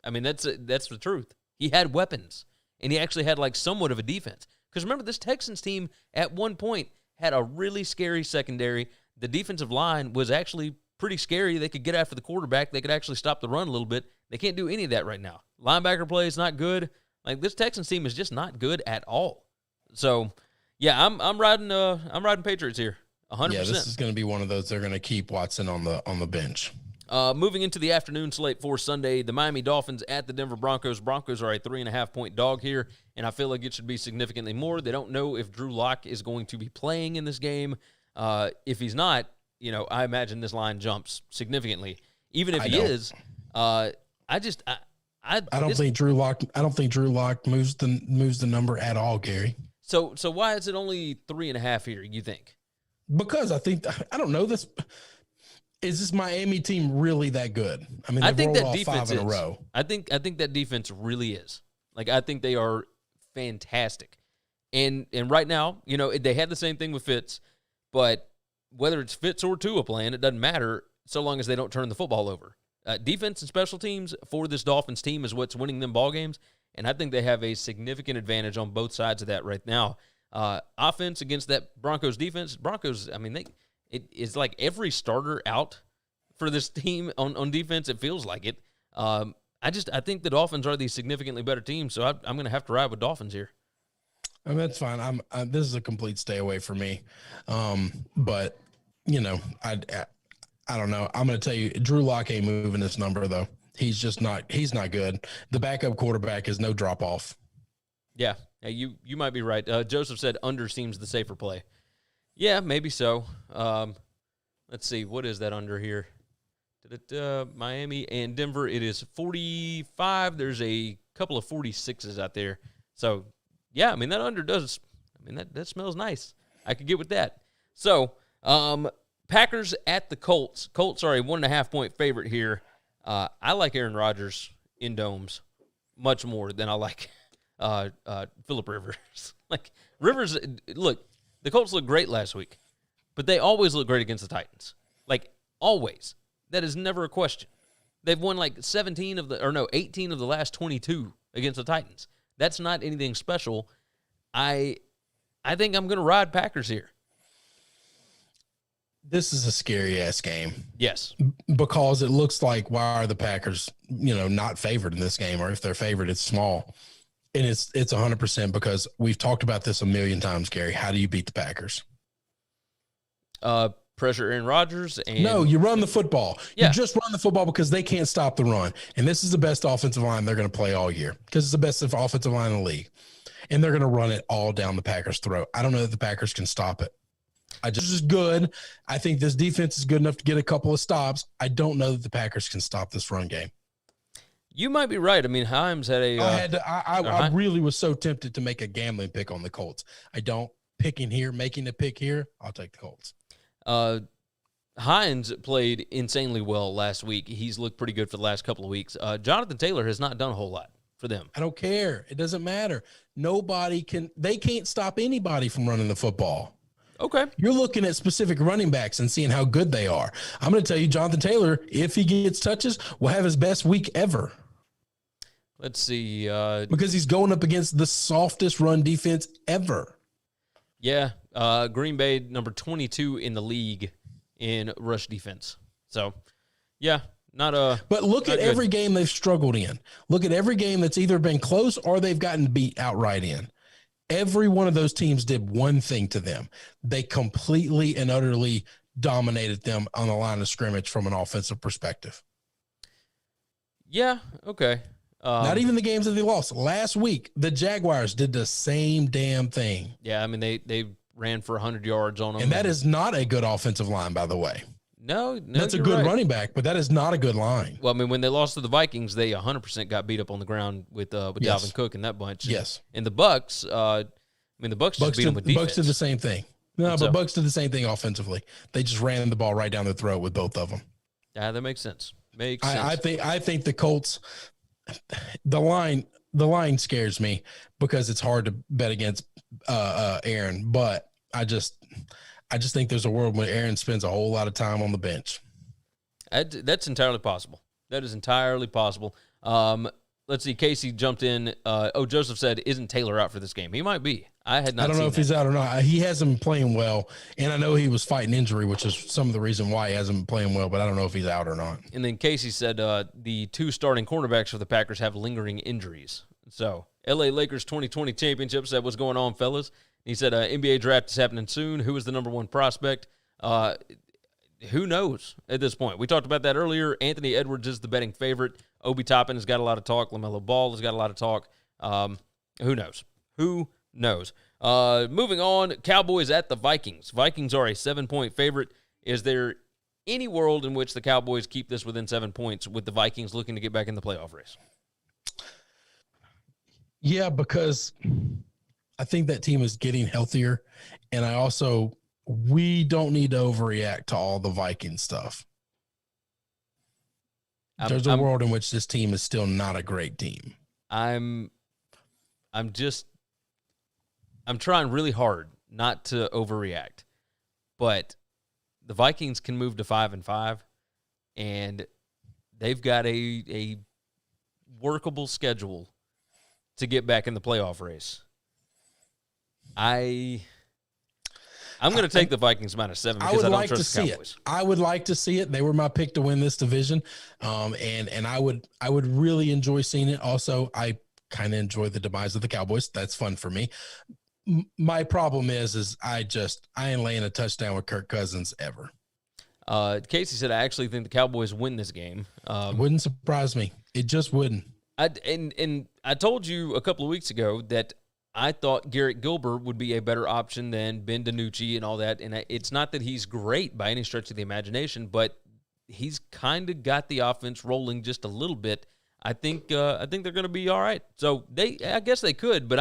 I mean that's the truth. He had weapons, and he actually had like somewhat of a defense. Because remember, this Texans team at one point had a really scary secondary. The defensive line was actually pretty scary. They could get after the quarterback. They could actually stop the run a little bit. They can't do any of that right now. Linebacker play is not good. Like, this Texans team is just not good at all. So, yeah, I'm riding Patriots here, 100%. Yeah, this is going to be one of those. They're going to keep Watson on the bench. Moving into the afternoon slate for Sunday, the Miami Dolphins at the Denver Broncos. Broncos are a 3.5-point dog here, and I feel like it should be significantly more. They don't know if Drew Lock is going to be playing in this game. If he's not, I imagine this line jumps significantly. Even if he is, I don't think Drew Lock moves the number at all, Gary. So why is it only 3.5 here, you think? Because I don't know this. Is this Miami team really that good? I mean, I think that defense 5 in a row. I think that defense really is. Like, I think they are fantastic. And right now, they had the same thing with Fitz, but whether it's Fitz or Tua playing, it doesn't matter so long as they don't turn the football over. Defense and special teams for this Dolphins team is what's winning them ball games, and I think they have a significant advantage on both sides of that right now. Offense against that Broncos defense. Broncos, I mean, it's like every starter out for this team on defense. It feels like it. I think the Dolphins are the significantly better team, so I'm going to have to ride with Dolphins here. I mean, that's fine. This is a complete stay away for me. But I don't know. I'm going to tell you, Drew Lock ain't moving this number, though. He's not good. The backup quarterback is no drop off. Yeah, you might be right. Joseph said under seems the safer play. Yeah, maybe so. Let's see. What is that under here? Miami and Denver. It is 45. There's a couple of 46s out there. So, yeah, I mean, that under does. I mean, that smells nice. I could get with that. So, Packers at the Colts. Colts are a 1.5-point favorite here. I like Aaron Rodgers in domes much more than I like Phillip Rivers. Like, Rivers, look, the Colts looked great last week, but they always look great against the Titans. Like, always. That is never a question. They've won like 18 of the last 22 against the Titans. That's not anything special. I think I'm going to ride Packers here. This is a scary-ass game. Yes. Because it looks like, why are the Packers, not favored in this game? Or if they're favored, it's small. And it's 100% because we've talked about this a million times, Gary. How do you beat the Packers? Pressure Aaron Rodgers. No, you run the football. Yeah. You just run the football because they can't stop the run. And this is the best offensive line they're going to play all year because it's the best offensive line in the league. And they're going to run it all down the Packers' throat. I don't know that the Packers can stop it. This is good. I think this defense is good enough to get a couple of stops. I don't know that the Packers can stop this run game. You might be right. I mean, Himes had a. I really was so tempted to make a gambling pick on the Colts. I don't picking here, making a pick here, I'll take the Colts. Hines played insanely well last week. He's looked pretty good for the last couple of weeks. Jonathan Taylor has not done a whole lot for them. I don't care. It doesn't matter. They can't stop anybody from running the football. Okay. You're looking at specific running backs and seeing how good they are. I'm going to tell you, Jonathan Taylor, if he gets touches, will have his best week ever. Let's see. Because he's going up against the softest run defense ever. Yeah. Green Bay, number 22 in the league in rush defense. So, yeah, But look at every game they've struggled in. Look at every game that's either been close or they've gotten beat outright in. Every one of those teams did one thing to them. They completely and utterly dominated them on the line of scrimmage from an offensive perspective. Yeah, okay. Not even the games that they lost. Last week, the Jaguars did the same damn thing. Yeah, I mean, they ran for 100 yards on them. And that is not a good offensive line, by the way. No, that's a good running back, but that is not a good line. Well, I mean, when they lost to the Vikings, they 100% got beat up on the ground with Dalvin Cook and that bunch. Yes. And the Bucks, the Bucks just beat them with defense. Bucks did the same thing. No, but Bucks did the same thing offensively. They just ran the ball right down their throat with both of them. Yeah, that makes sense. I think the Colts, the line scares me because it's hard to bet against Aaron, but I just think there's a world where Aaron spends a whole lot of time on the bench. That's entirely possible. That is entirely possible. Let's see. Casey jumped in. Joseph said, "Isn't Taylor out for this game?" He might be. I don't know if he's out or not. He hasn't been playing well, and I know he was fighting injury, which is some of the reason why he hasn't been playing well. But I don't know if he's out or not. And then Casey said the two starting cornerbacks for the Packers have lingering injuries. So L.A. Lakers 2020 championship said, "What's going on, fellas?" He said, NBA draft is happening soon. Who is the number one prospect? Who knows at this point? We talked about that earlier. Anthony Edwards is the betting favorite. Obi Toppin has got a lot of talk. LaMelo Ball has got a lot of talk. Who knows? Who knows? Moving on, Cowboys at the Vikings. Vikings are a 7-point favorite. Is there any world in which the Cowboys keep this within 7 points with the Vikings looking to get back in the playoff race? Yeah, because I think that team is getting healthier, and we don't need to overreact to all the Viking stuff. There's a world in which this team is still not a great team. I'm trying really hard not to overreact, but the Vikings can move to 5-5, and they've got a workable schedule to get back in the playoff race. I'm going to take the Vikings -7 because I don't trust the Cowboys. I would like to see it. They were my pick to win this division, and I would really enjoy seeing it. Also, I kind of enjoy the demise of the Cowboys. That's fun for me. My problem is I ain't laying a touchdown with Kirk Cousins ever. Casey said, I actually think the Cowboys win this game. It wouldn't surprise me. It just wouldn't. And I told you a couple of weeks ago that I thought Garrett Gilbert would be a better option than Ben DiNucci and all that. And it's not that he's great by any stretch of the imagination, but he's kind of got the offense rolling just a little bit. I think they're going to be all right. So I guess they could, but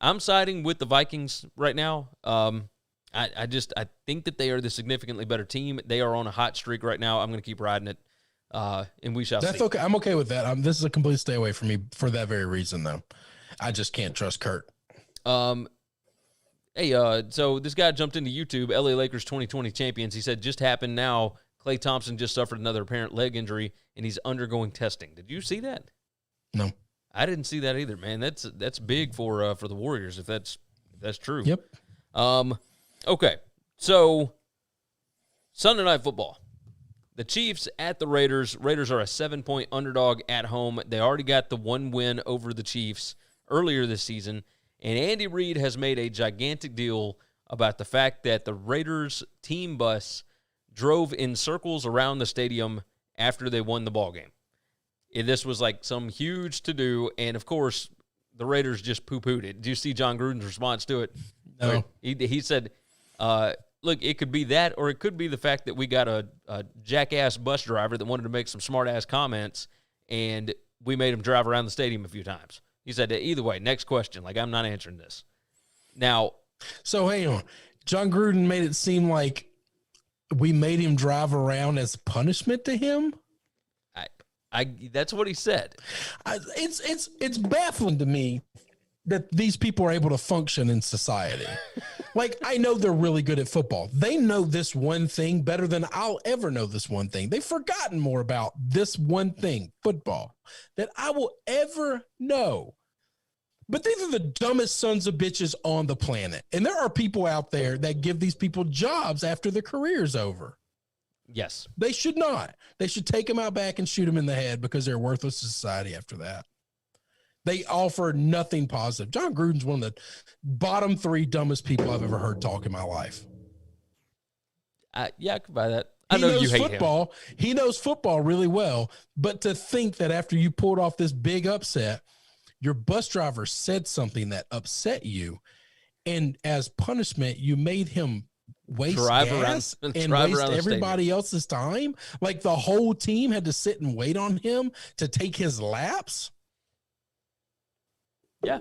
I'm siding with the Vikings right now. I think that they are the significantly better team. They are on a hot streak right now. I'm going to keep riding it, and we shall see. That's okay. I'm okay with that. This is a complete stay away from me for that very reason, though. I just can't trust Kurt. So this guy jumped into YouTube, LA Lakers 2020 champions. He said, just happened now. Klay Thompson just suffered another apparent leg injury, and he's undergoing testing. Did you see that? No. I didn't see that either, man. That's big for the Warriors if that's true. Yep. Okay. So Sunday Night Football. The Chiefs at the Raiders. Raiders are a 7-point underdog at home. They already got the one win over the Chiefs earlier this season. And Andy Reid has made a gigantic deal about the fact that the Raiders team bus drove in circles around the stadium after they won the ball game. This was like some huge to-do, and of course, the Raiders just poo-pooed it. Did you see John Gruden's response to it? No. He said, look, it could be that, or it could be the fact that we got a jackass bus driver that wanted to make some smart-ass comments, and we made him drive around the stadium a few times. He said, either way, next question. Like, I'm not answering this. Now, So hang on. John Gruden made it seem like we made him drive around as punishment to him. That's what he said. It's baffling to me that these people are able to function in society. Like, I know they're really good at football. They know this one thing better than I'll ever know this one thing. They've forgotten more about this one thing, football, that I will ever know. But these are the dumbest sons of bitches on the planet. And there are people out there that give these people jobs after their career's over. Yes. They should not. They should take them out back and shoot them in the head because they're worthless to society after that. They offer nothing positive. John Gruden's one of the bottom 3 dumbest people I've ever heard talk in my life. Yeah, I could buy that. I know you hate football. him. He knows football really well. But to think that after you pulled off this big upset, your bus driver said something that upset you, and as punishment, you made him waste gas and waste everybody else's time. Like the whole team had to sit and wait on him to take his laps. Yeah,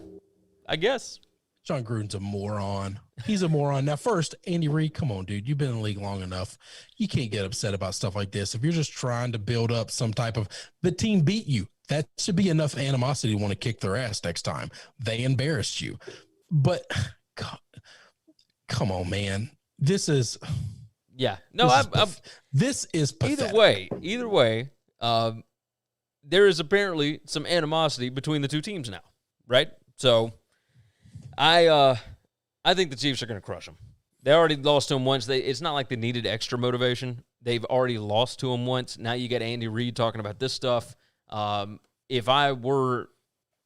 I guess. John Gruden's a moron. He's a moron. Now, first, Andy Reid, come on, dude. You've been in the league long enough. You can't get upset about stuff like this. If you're just trying to build up some type of, the team beat you, that should be enough animosity to want to kick their ass next time. They embarrassed you. But, God, come on, man. This is. Yeah. No, this is pathetic. Either way, there is apparently some animosity between the two teams now, right? So I think the Chiefs are going to crush them. They already lost to them once. It's not like they needed extra motivation. They've already lost to them once. Now you got Andy Reid talking about this stuff. If I were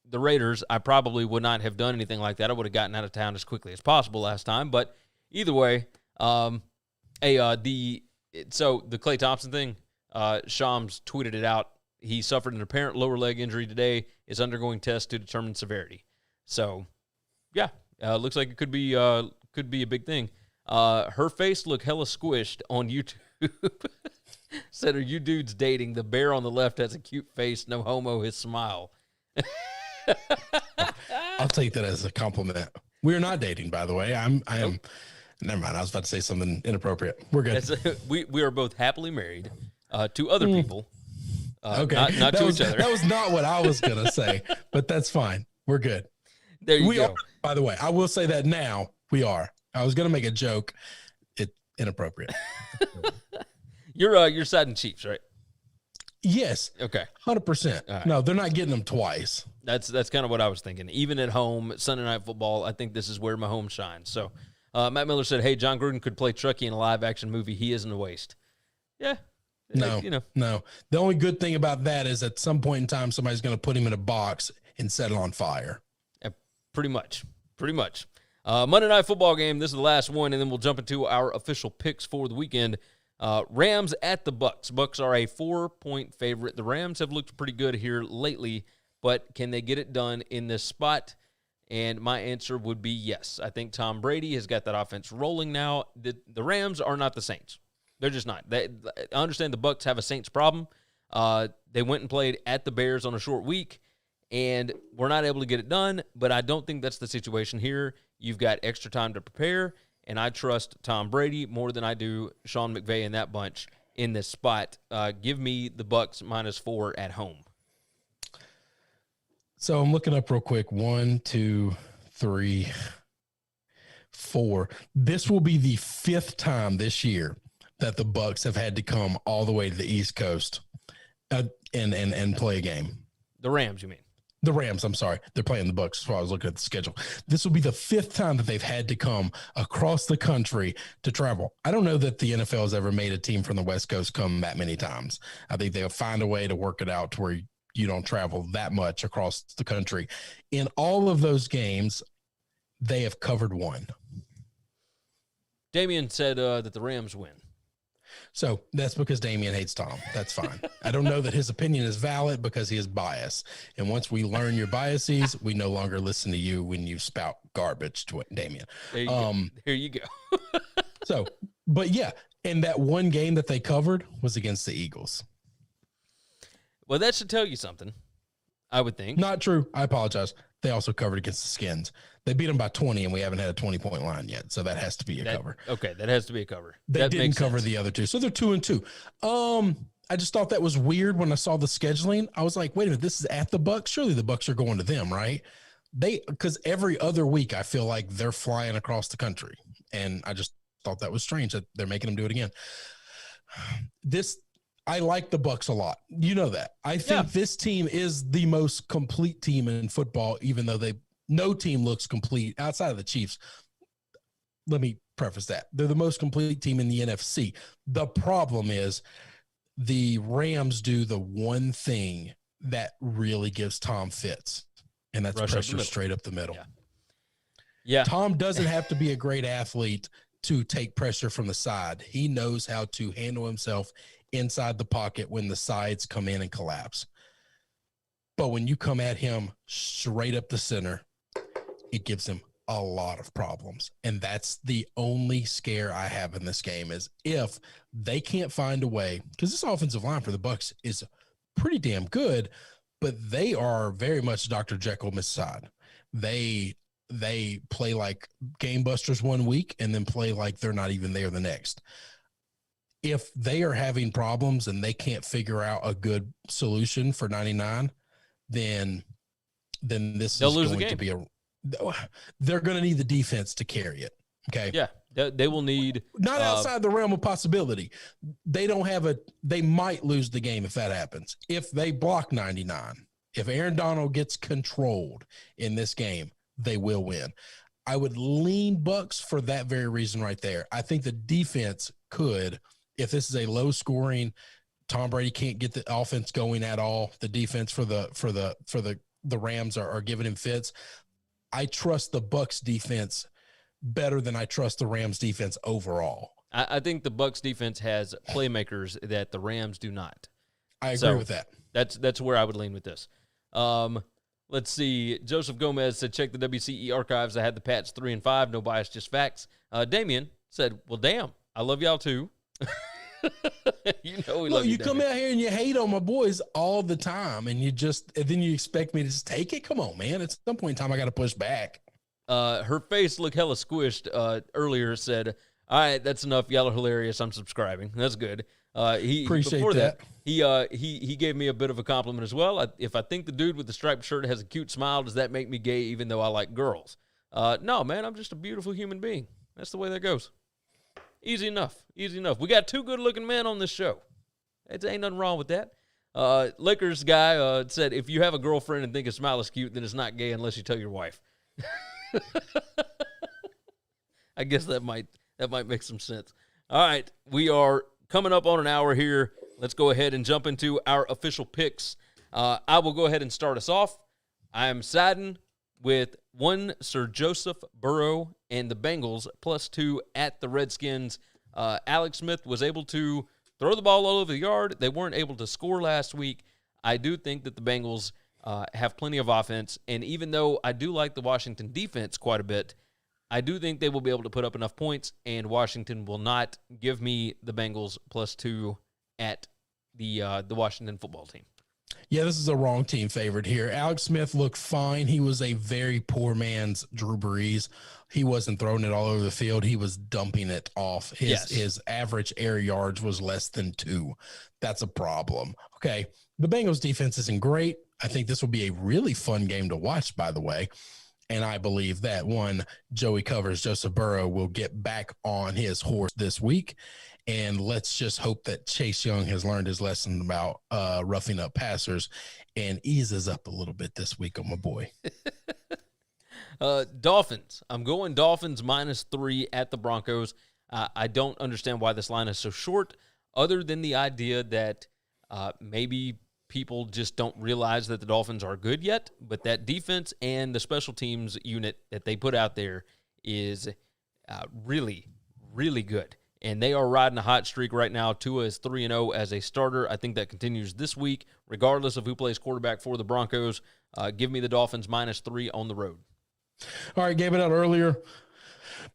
the Raiders, I probably would not have done anything like that. I would have gotten out of town as quickly as possible last time. But either way, the Klay Thompson thing, Shams tweeted it out. He suffered an apparent lower leg injury today, is undergoing tests to determine severity. So, yeah, looks like it could be a big thing. Her face looked hella squished on YouTube. Said, "Are you dudes dating? The bear on the left has a cute face. No homo, his smile." I'll take that as a compliment. We're not dating, by the way. I am. Never mind. I was about to say something inappropriate. We're good. We are both happily married to other people. Okay, not to each other. That was not what I was gonna say, but that's fine. We're good. There you go. Are, by the way, I will say that now we are. I was gonna make a joke. It's inappropriate. You're siding Chiefs, right? Yes. Okay. 100%. Right. No, they're not getting them twice. That's kind of what I was thinking. Even at home, Sunday Night Football, I think this is where Mahomes shines. So, Matt Miller said, "Hey, John Gruden could play Chucky in a live-action movie. He isn't a waste." Yeah. No. No. The only good thing about that is at some point in time, somebody's going to put him in a box and set it on fire. Yeah, pretty much. Monday Night Football game. This is the last one, and then we'll jump into our official picks for the weekend. Rams at the Bucks. Bucks are a 4-point favorite. The Rams have looked pretty good here lately, but can they get it done in this spot? And my answer would be yes. I think Tom Brady has got that offense rolling now. The Rams are not the Saints. They're just not. I understand the Bucks have a Saints problem. They went and played at the Bears on a short week, and were not able to get it done, but I don't think that's the situation here. You've got extra time to prepare, and I trust Tom Brady more than I do Sean McVay and that bunch in this spot. Give me the Bucks -4 at home. So I'm looking up real quick. 1, 2, 3, 4. This will be the 5th time this year that the Bucks have had to come all the way to the East Coast and play a game. The Rams, you mean? The Rams, I'm sorry. They're playing the Bucks, so I was looking at the schedule. This will be the 5th time that they've had to come across the country to travel. I don't know that the NFL has ever made a team from the West Coast come that many times. I think they'll find a way to work it out to where you don't travel that much across the country. In all of those games, they have covered one. Damian said that the Rams win. So that's because Damian hates Tom. That's fine. I don't know that his opinion is valid because he is biased. And once we learn your biases, we no longer listen to you when you spout garbage to Damian. There you go. Here you go. So, but yeah, and that one game that they covered was against the Eagles. Well, that should tell you something, I would think. Not true. I apologize. they also covered against the Skins. They beat them by 20, and we haven't had a 20-point line yet, so that has to be a cover. Okay, that has to be a cover. They didn't cover the other two, so they're 2-2. I just thought that was weird when I saw the scheduling. I was like, wait a minute, this is at the Bucks. Surely the Bucks are going to them, right? Because every other week I feel like they're flying across the country, and I just thought that was strange that they're making them do it again. I like the Bucks a lot. You know that. I think this team is the most complete team in football, even though no team looks complete outside of the Chiefs. Let me preface that. They're the most complete team in the NFC. The problem is the Rams do the one thing that really gives Tom fits, and that's pressure straight up the middle. Yeah. Tom doesn't have to be a great athlete to take pressure from the side. He knows how to handle himself inside the pocket when the sides come in and collapse. But when you come at him straight up the center, it gives him a lot of problems. And that's the only scare I have in this game is if they can't find a way, because this offensive line for the Bucks is pretty damn good, but they are very much Dr. Jekyll, Miss Hyde. They play like game busters one week and then play like they're not even there the next. If they are having problems and they can't figure out a good solution for 99, then this is going to be they're going to need the defense to carry it. Okay. Yeah. They will need not outside the realm of possibility. They might lose the game if that happens. If they block 99, if Aaron Donald gets controlled in this game, they will win. I would lean Bucks for that very reason right there. I think the defense could, if this is a low scoring, Tom Brady can't get the offense going at all. The defense for the Rams are giving him fits. I trust the Bucks defense better than I trust the Rams defense overall. I think the Bucks defense has playmakers that the Rams do not. I agree with that. That's where I would lean with this. Let's see. Joseph Gomez said, check the WCE archives. I had the Pats 3-5. No bias, just facts. Damien said, well, damn, I love y'all too. We love you. You come out here and you hate on my boys all the time, and then you expect me to just take it. Come on, man. At some point in time, I got to push back. Her face looked hella squished earlier. Said, all right, that's enough. Y'all are hilarious. I'm subscribing. That's good. Appreciate that. He gave me a bit of a compliment as well. If I think the dude with the striped shirt has a cute smile, does that make me gay even though I like girls? No, man, I'm just a beautiful human being. That's the way that goes. Easy enough. We got two good-looking men on this show. It ain't nothing wrong with that. Lakers guy said, if you have a girlfriend and think a smile is cute, then it's not gay unless you tell your wife. I guess that might make some sense. All right, we are coming up on an hour here. Let's go ahead and jump into our official picks. I will go ahead and start us off. I am siding with one Sir Joseph Burrow and the Bengals +2 at the Redskins. Alex Smith was able to throw the ball all over the yard. They weren't able to score last week. I do think that the Bengals have plenty of offense, and even though I do like the Washington defense quite a bit, I do think they will be able to put up enough points, and Washington will not give me the Bengals +2 at the Washington football team. Yeah, this is a wrong team favorite here. Alex Smith looked fine. He was a very poor man's Drew Brees. He wasn't throwing it all over the field. He was dumping it off. His average air yards was less than 2. That's a problem. Okay, the Bengals defense isn't great. I think this will be a really fun game to watch, by the way. And I believe that Joey Covers, Joseph Burrow, will get back on his horse this week. And let's just hope that Chase Young has learned his lesson about roughing up passers and eases up a little bit this week on my boy. Dolphins. I'm going Dolphins -3 at the Broncos. I don't understand why this line is so short, other than the idea that maybe people just don't realize that the Dolphins are good yet, but that defense and the special teams unit that they put out there is really, really good. And they are riding a hot streak right now. Tua is 3-0 as a starter. I think that continues this week, regardless of who plays quarterback for the Broncos. Give me the Dolphins -3 on the road. All right, gave it out earlier.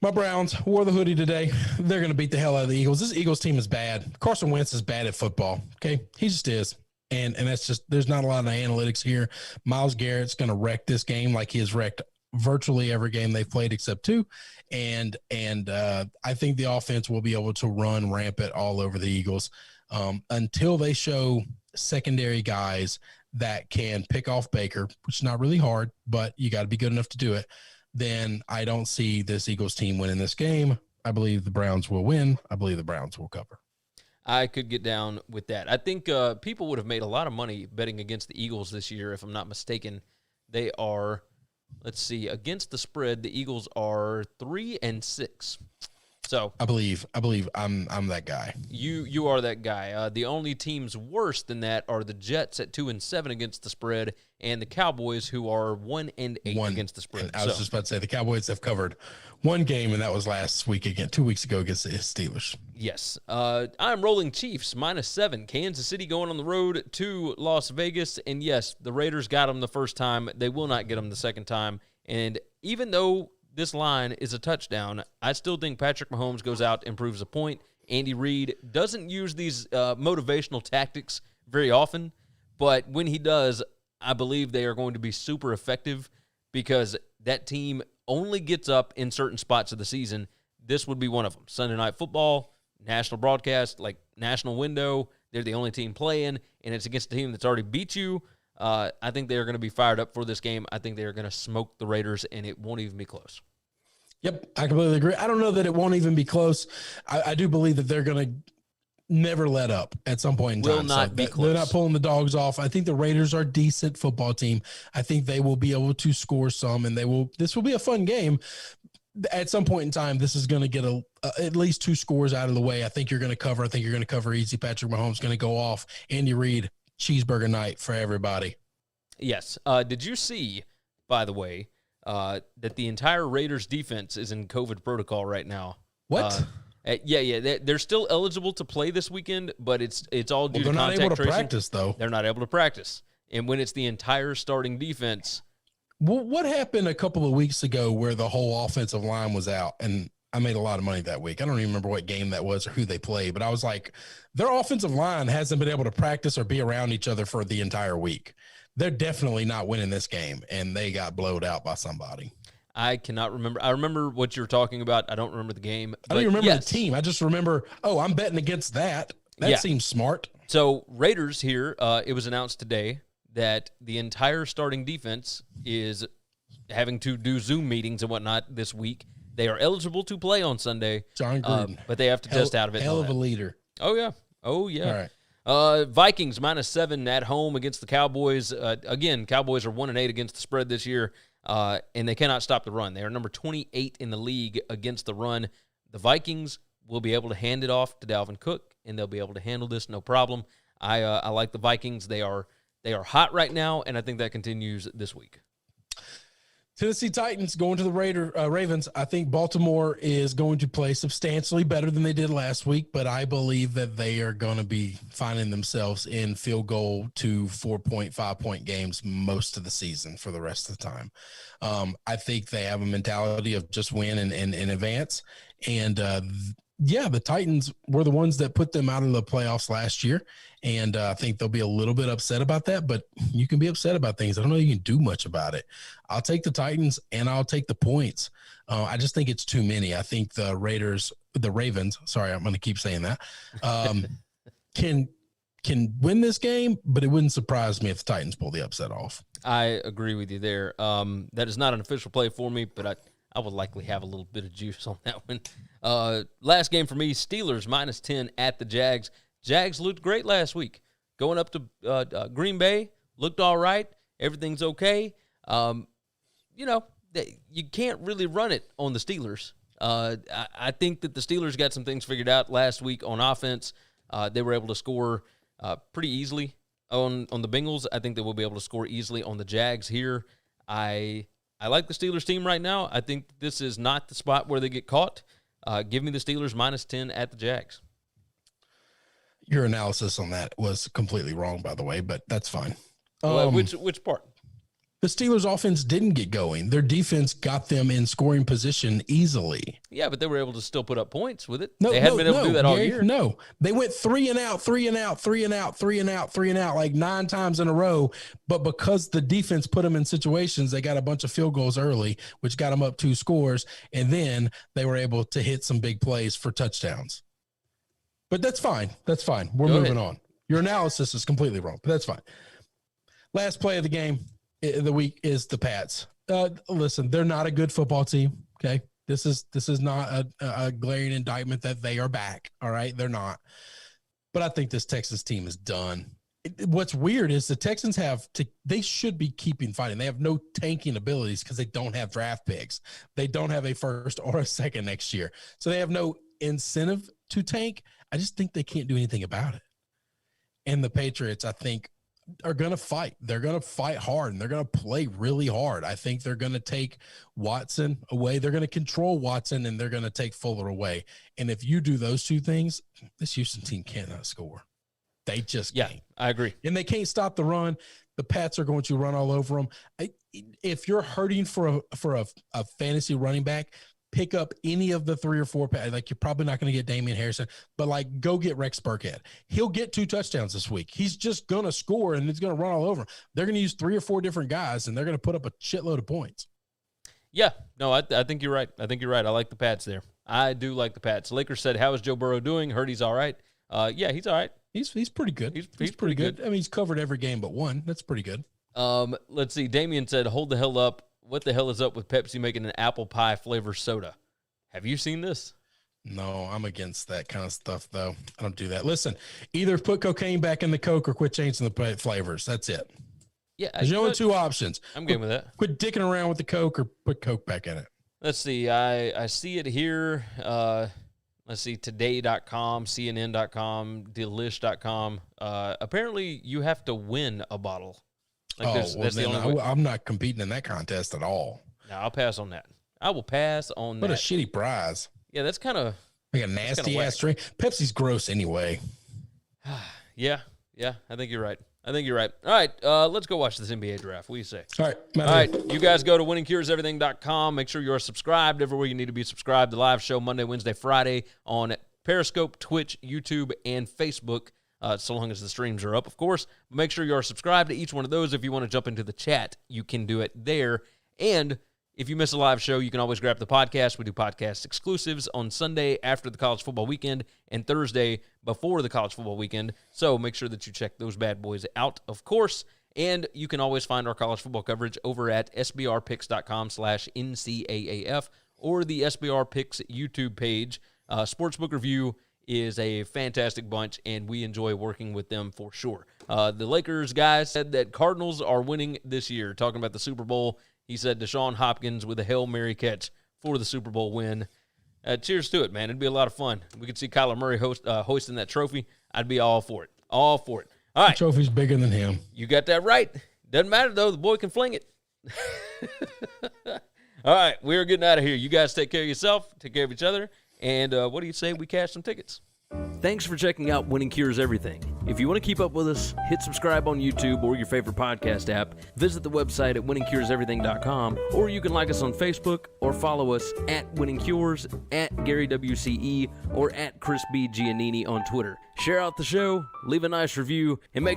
My Browns wore the hoodie today. They're going to beat the hell out of the Eagles. This Eagles team is bad. Carson Wentz is bad at football. Okay, he just is. And that's just, there's not a lot of analytics here. Myles Garrett's going to wreck this game like he has wrecked virtually every game they've played except two. And I think the offense will be able to run rampant all over the Eagles until they show secondary guys that can pick off Baker, which is not really hard, but you got to be good enough to do it. Then I don't see this Eagles team winning this game. I believe the Browns will win. I believe the Browns will cover. I could get down with that. I think people would have made a lot of money betting against the Eagles this year, if I'm not mistaken. They are, let's see, against the spread, the Eagles are 3-6. So I believe I'm that guy. You are that guy. The only teams worse than that are the Jets at 2-7 against the spread, and the Cowboys, who are 1-8 against the spread. I was just about to say the Cowboys have covered one game, and that was last week again, 2 weeks ago against the Steelers. Yes. I'm rolling Chiefs -7. Kansas City going on the road to Las Vegas, and yes, the Raiders got them the first time. They will not get them the second time, and even though this line is a touchdown, I still think Patrick Mahomes goes out and proves a point. Andy Reid doesn't use these motivational tactics very often, but when he does, I believe they are going to be super effective because that team only gets up in certain spots of the season. This would be one of them. Sunday Night Football, national broadcast, like national window. They're the only team playing, and it's against a team that's already beat you. I think they are going to be fired up for this game. I think they are going to smoke the Raiders, and it won't even be close. Yep, I completely agree. I don't know that it won't even be close. I do believe that they're going to never let up at some point in time. Will not be close. They're not pulling the dogs off. I think the Raiders are a decent football team. I think they will be able to score some, and this will be a fun game. At some point in time, this is going to get at least 2 scores out of the way. I think you're going to cover. I think you're going to cover easy. Patrick Mahomes is going to go off. Andy Reid, cheeseburger night for everybody. Yes. Did you see, by the way, that the entire Raiders defense is in COVID protocol right now? What? Yeah. They're still eligible to play this weekend, but it's all due to contact tracing. They're not able to practice, though. They're not able to practice. And when it's the entire starting defense. Well, what happened a couple of weeks ago where the whole offensive line was out? And I made a lot of money that week. I don't even remember what game that was or who they played, but I was like, their offensive line hasn't been able to practice or be around each other for the entire week. They're definitely not winning this game, and they got blowed out by somebody. I cannot remember. I remember what you're talking about. I don't remember the game. I don't even remember the team. I just remember, I'm betting against that. That seems smart. So Raiders here, it was announced today that the entire starting defense is having to do Zoom meetings and whatnot this week. They are eligible to play on Sunday. John Gruden. But they have to test out of it. Hell of a leader. Oh, yeah. All right. Vikings -7 at home against the Cowboys. Again, Cowboys are 1-8 against the spread this year, and they cannot stop the run. They are number 28 in the league against the run. The Vikings will be able to hand it off to Dalvin Cook, and they'll be able to handle this no problem. I like the Vikings. They are hot right now, and I think that continues this week. Tennessee Titans going to the Ravens. I think Baltimore is going to play substantially better than they did last week, but I believe that they are going to be finding themselves in field goal to 4-point, 5-point games most of the season for the rest of the time. I think they have a mentality of just win and advance. And the Titans were the ones that put them out of the playoffs last year. And I think they'll be a little bit upset about that, but you can be upset about things. I don't know you can do much about it. I'll take the Titans and I'll take the points. I just think it's too many. I think the Ravens, sorry, I'm going to keep saying that, can win this game, but it wouldn't surprise me if the Titans pull the upset off. I agree with you there. That is not an official play for me, but I would likely have a little bit of juice on that one. Last game for me, Steelers -10 at the Jags. Jags looked great last week. Going up to Green Bay, looked all right. Everything's okay. You can't really run it on the Steelers. I think that the Steelers got some things figured out last week on offense. They were able to score pretty easily on the Bengals. I think they will be able to score easily on the Jags here. I like the Steelers team right now. I think this is not the spot where they get caught. Give me the Steelers -10 at the Jags. Your analysis on that was completely wrong, by the way, but that's fine. Which part? The Steelers' offense didn't get going. Their defense got them in scoring position easily. Yeah, but they were able to still put up points with it. No, they hadn't been able to do that all Gary, year. No, they went 3 and out, 3 and out, 3 and out, 3 and out, 3 and out, like 9 times in a row. But because the defense put them in situations, they got a bunch of field goals early, which got them up 2 scores. And then they were able to hit some big plays for touchdowns. But that's fine. That's fine. We're moving on. Your analysis is completely wrong, but that's fine. Last play of the game of the week is the Pats. Listen, they're not a good football team. Okay. This is not a glaring indictment that they are back. All right. They're not. But I think this Texas team is done. What's weird is the Texans they should be keeping fighting. They have no tanking abilities because they don't have draft picks. They don't have a first or a second next year. So they have no incentive to tank. I just think they can't do anything about it. And the Patriots, I think, are going to fight. They're going to fight hard, and they're going to play really hard. I think they're going to take Watson away. They're going to control Watson, and they're going to take Fuller away. And if you do those 2 things, this Houston team cannot score. They just can't. I agree. And they can't stop the run. The Pats are going to run all over them. If you're hurting for a fantasy running back, pick up any of the 3 or 4. Like, you're probably not going to get Damian Harrison, but like, go get Rex Burkhead. He'll get 2 touchdowns this week. He's just going to score, and he's going to run all over. They're going to use 3 or 4 different guys, and they're going to put up a shitload of points. Yeah, no, I think you're right. I like the Pats there. I do like the Pats. Lakers said, how is Joe Burrow doing? Heard he's all right. Yeah, he's all right. He's pretty good. He's pretty good. I mean, he's covered every game but one. That's pretty good. Let's see. Damian said, hold the hell up. What the hell is up with Pepsi making an apple pie flavor soda? Have you seen this? No, I'm against that kind of stuff, though. I don't do that. Listen, either put cocaine back in the Coke or quit changing the flavors. That's it. Yeah. There's only 2 options. I'm good with that. Quit dicking around with the Coke or put Coke back in it. Let's see. I see it here. Let's see. Today.com, CNN.com, Delish.com. Apparently, you have to win a bottle. I'm not competing in that contest at all. No, I'll pass on that. I will pass on that. What a shitty prize. Yeah, that's kind of like a nasty ass drink. Pepsi's gross anyway. Yeah, I think you're right. All right, let's go watch this NBA draft. What do you say? All right. You guys go to winningcureseverything.com. Make sure you're subscribed everywhere you need to be subscribed. The live show Monday, Wednesday, Friday on Periscope, Twitch, YouTube, and Facebook. So long as the streams are up, of course. But make sure you are subscribed to each one of those. If you want to jump into the chat, you can do it there. And if you miss a live show, you can always grab the podcast. We do podcast exclusives on Sunday after the college football weekend and Thursday before the college football weekend. So make sure that you check those bad boys out, of course. And you can always find our college football coverage over at sbrpicks.com/NCAAF or the SBR Picks YouTube page. Sportsbook Review is a fantastic bunch, and we enjoy working with them for sure. The Lakers guys said that Cardinals are winning this year. Talking about the Super Bowl, he said Deshaun Hopkins with a Hail Mary catch for the Super Bowl win. Cheers to it, man. It'd be a lot of fun. We could see Kyler Murray hoisting that trophy. I'd be all for it. All right. The trophy's bigger than him. You got that right. Doesn't matter, though. The boy can fling it. All right. We're getting out of here. You guys take care of yourself. Take care of each other. And what do you say we cash some tickets? Thanks for checking out Winning Cures Everything. If you want to keep up with us, hit subscribe on YouTube or your favorite podcast app. Visit the website at winningcureseverything.com, or you can like us on Facebook or follow us at Winning Cures, at Gary WCE, or at Chris B. Giannini on Twitter. Share out the show, leave a nice review, and make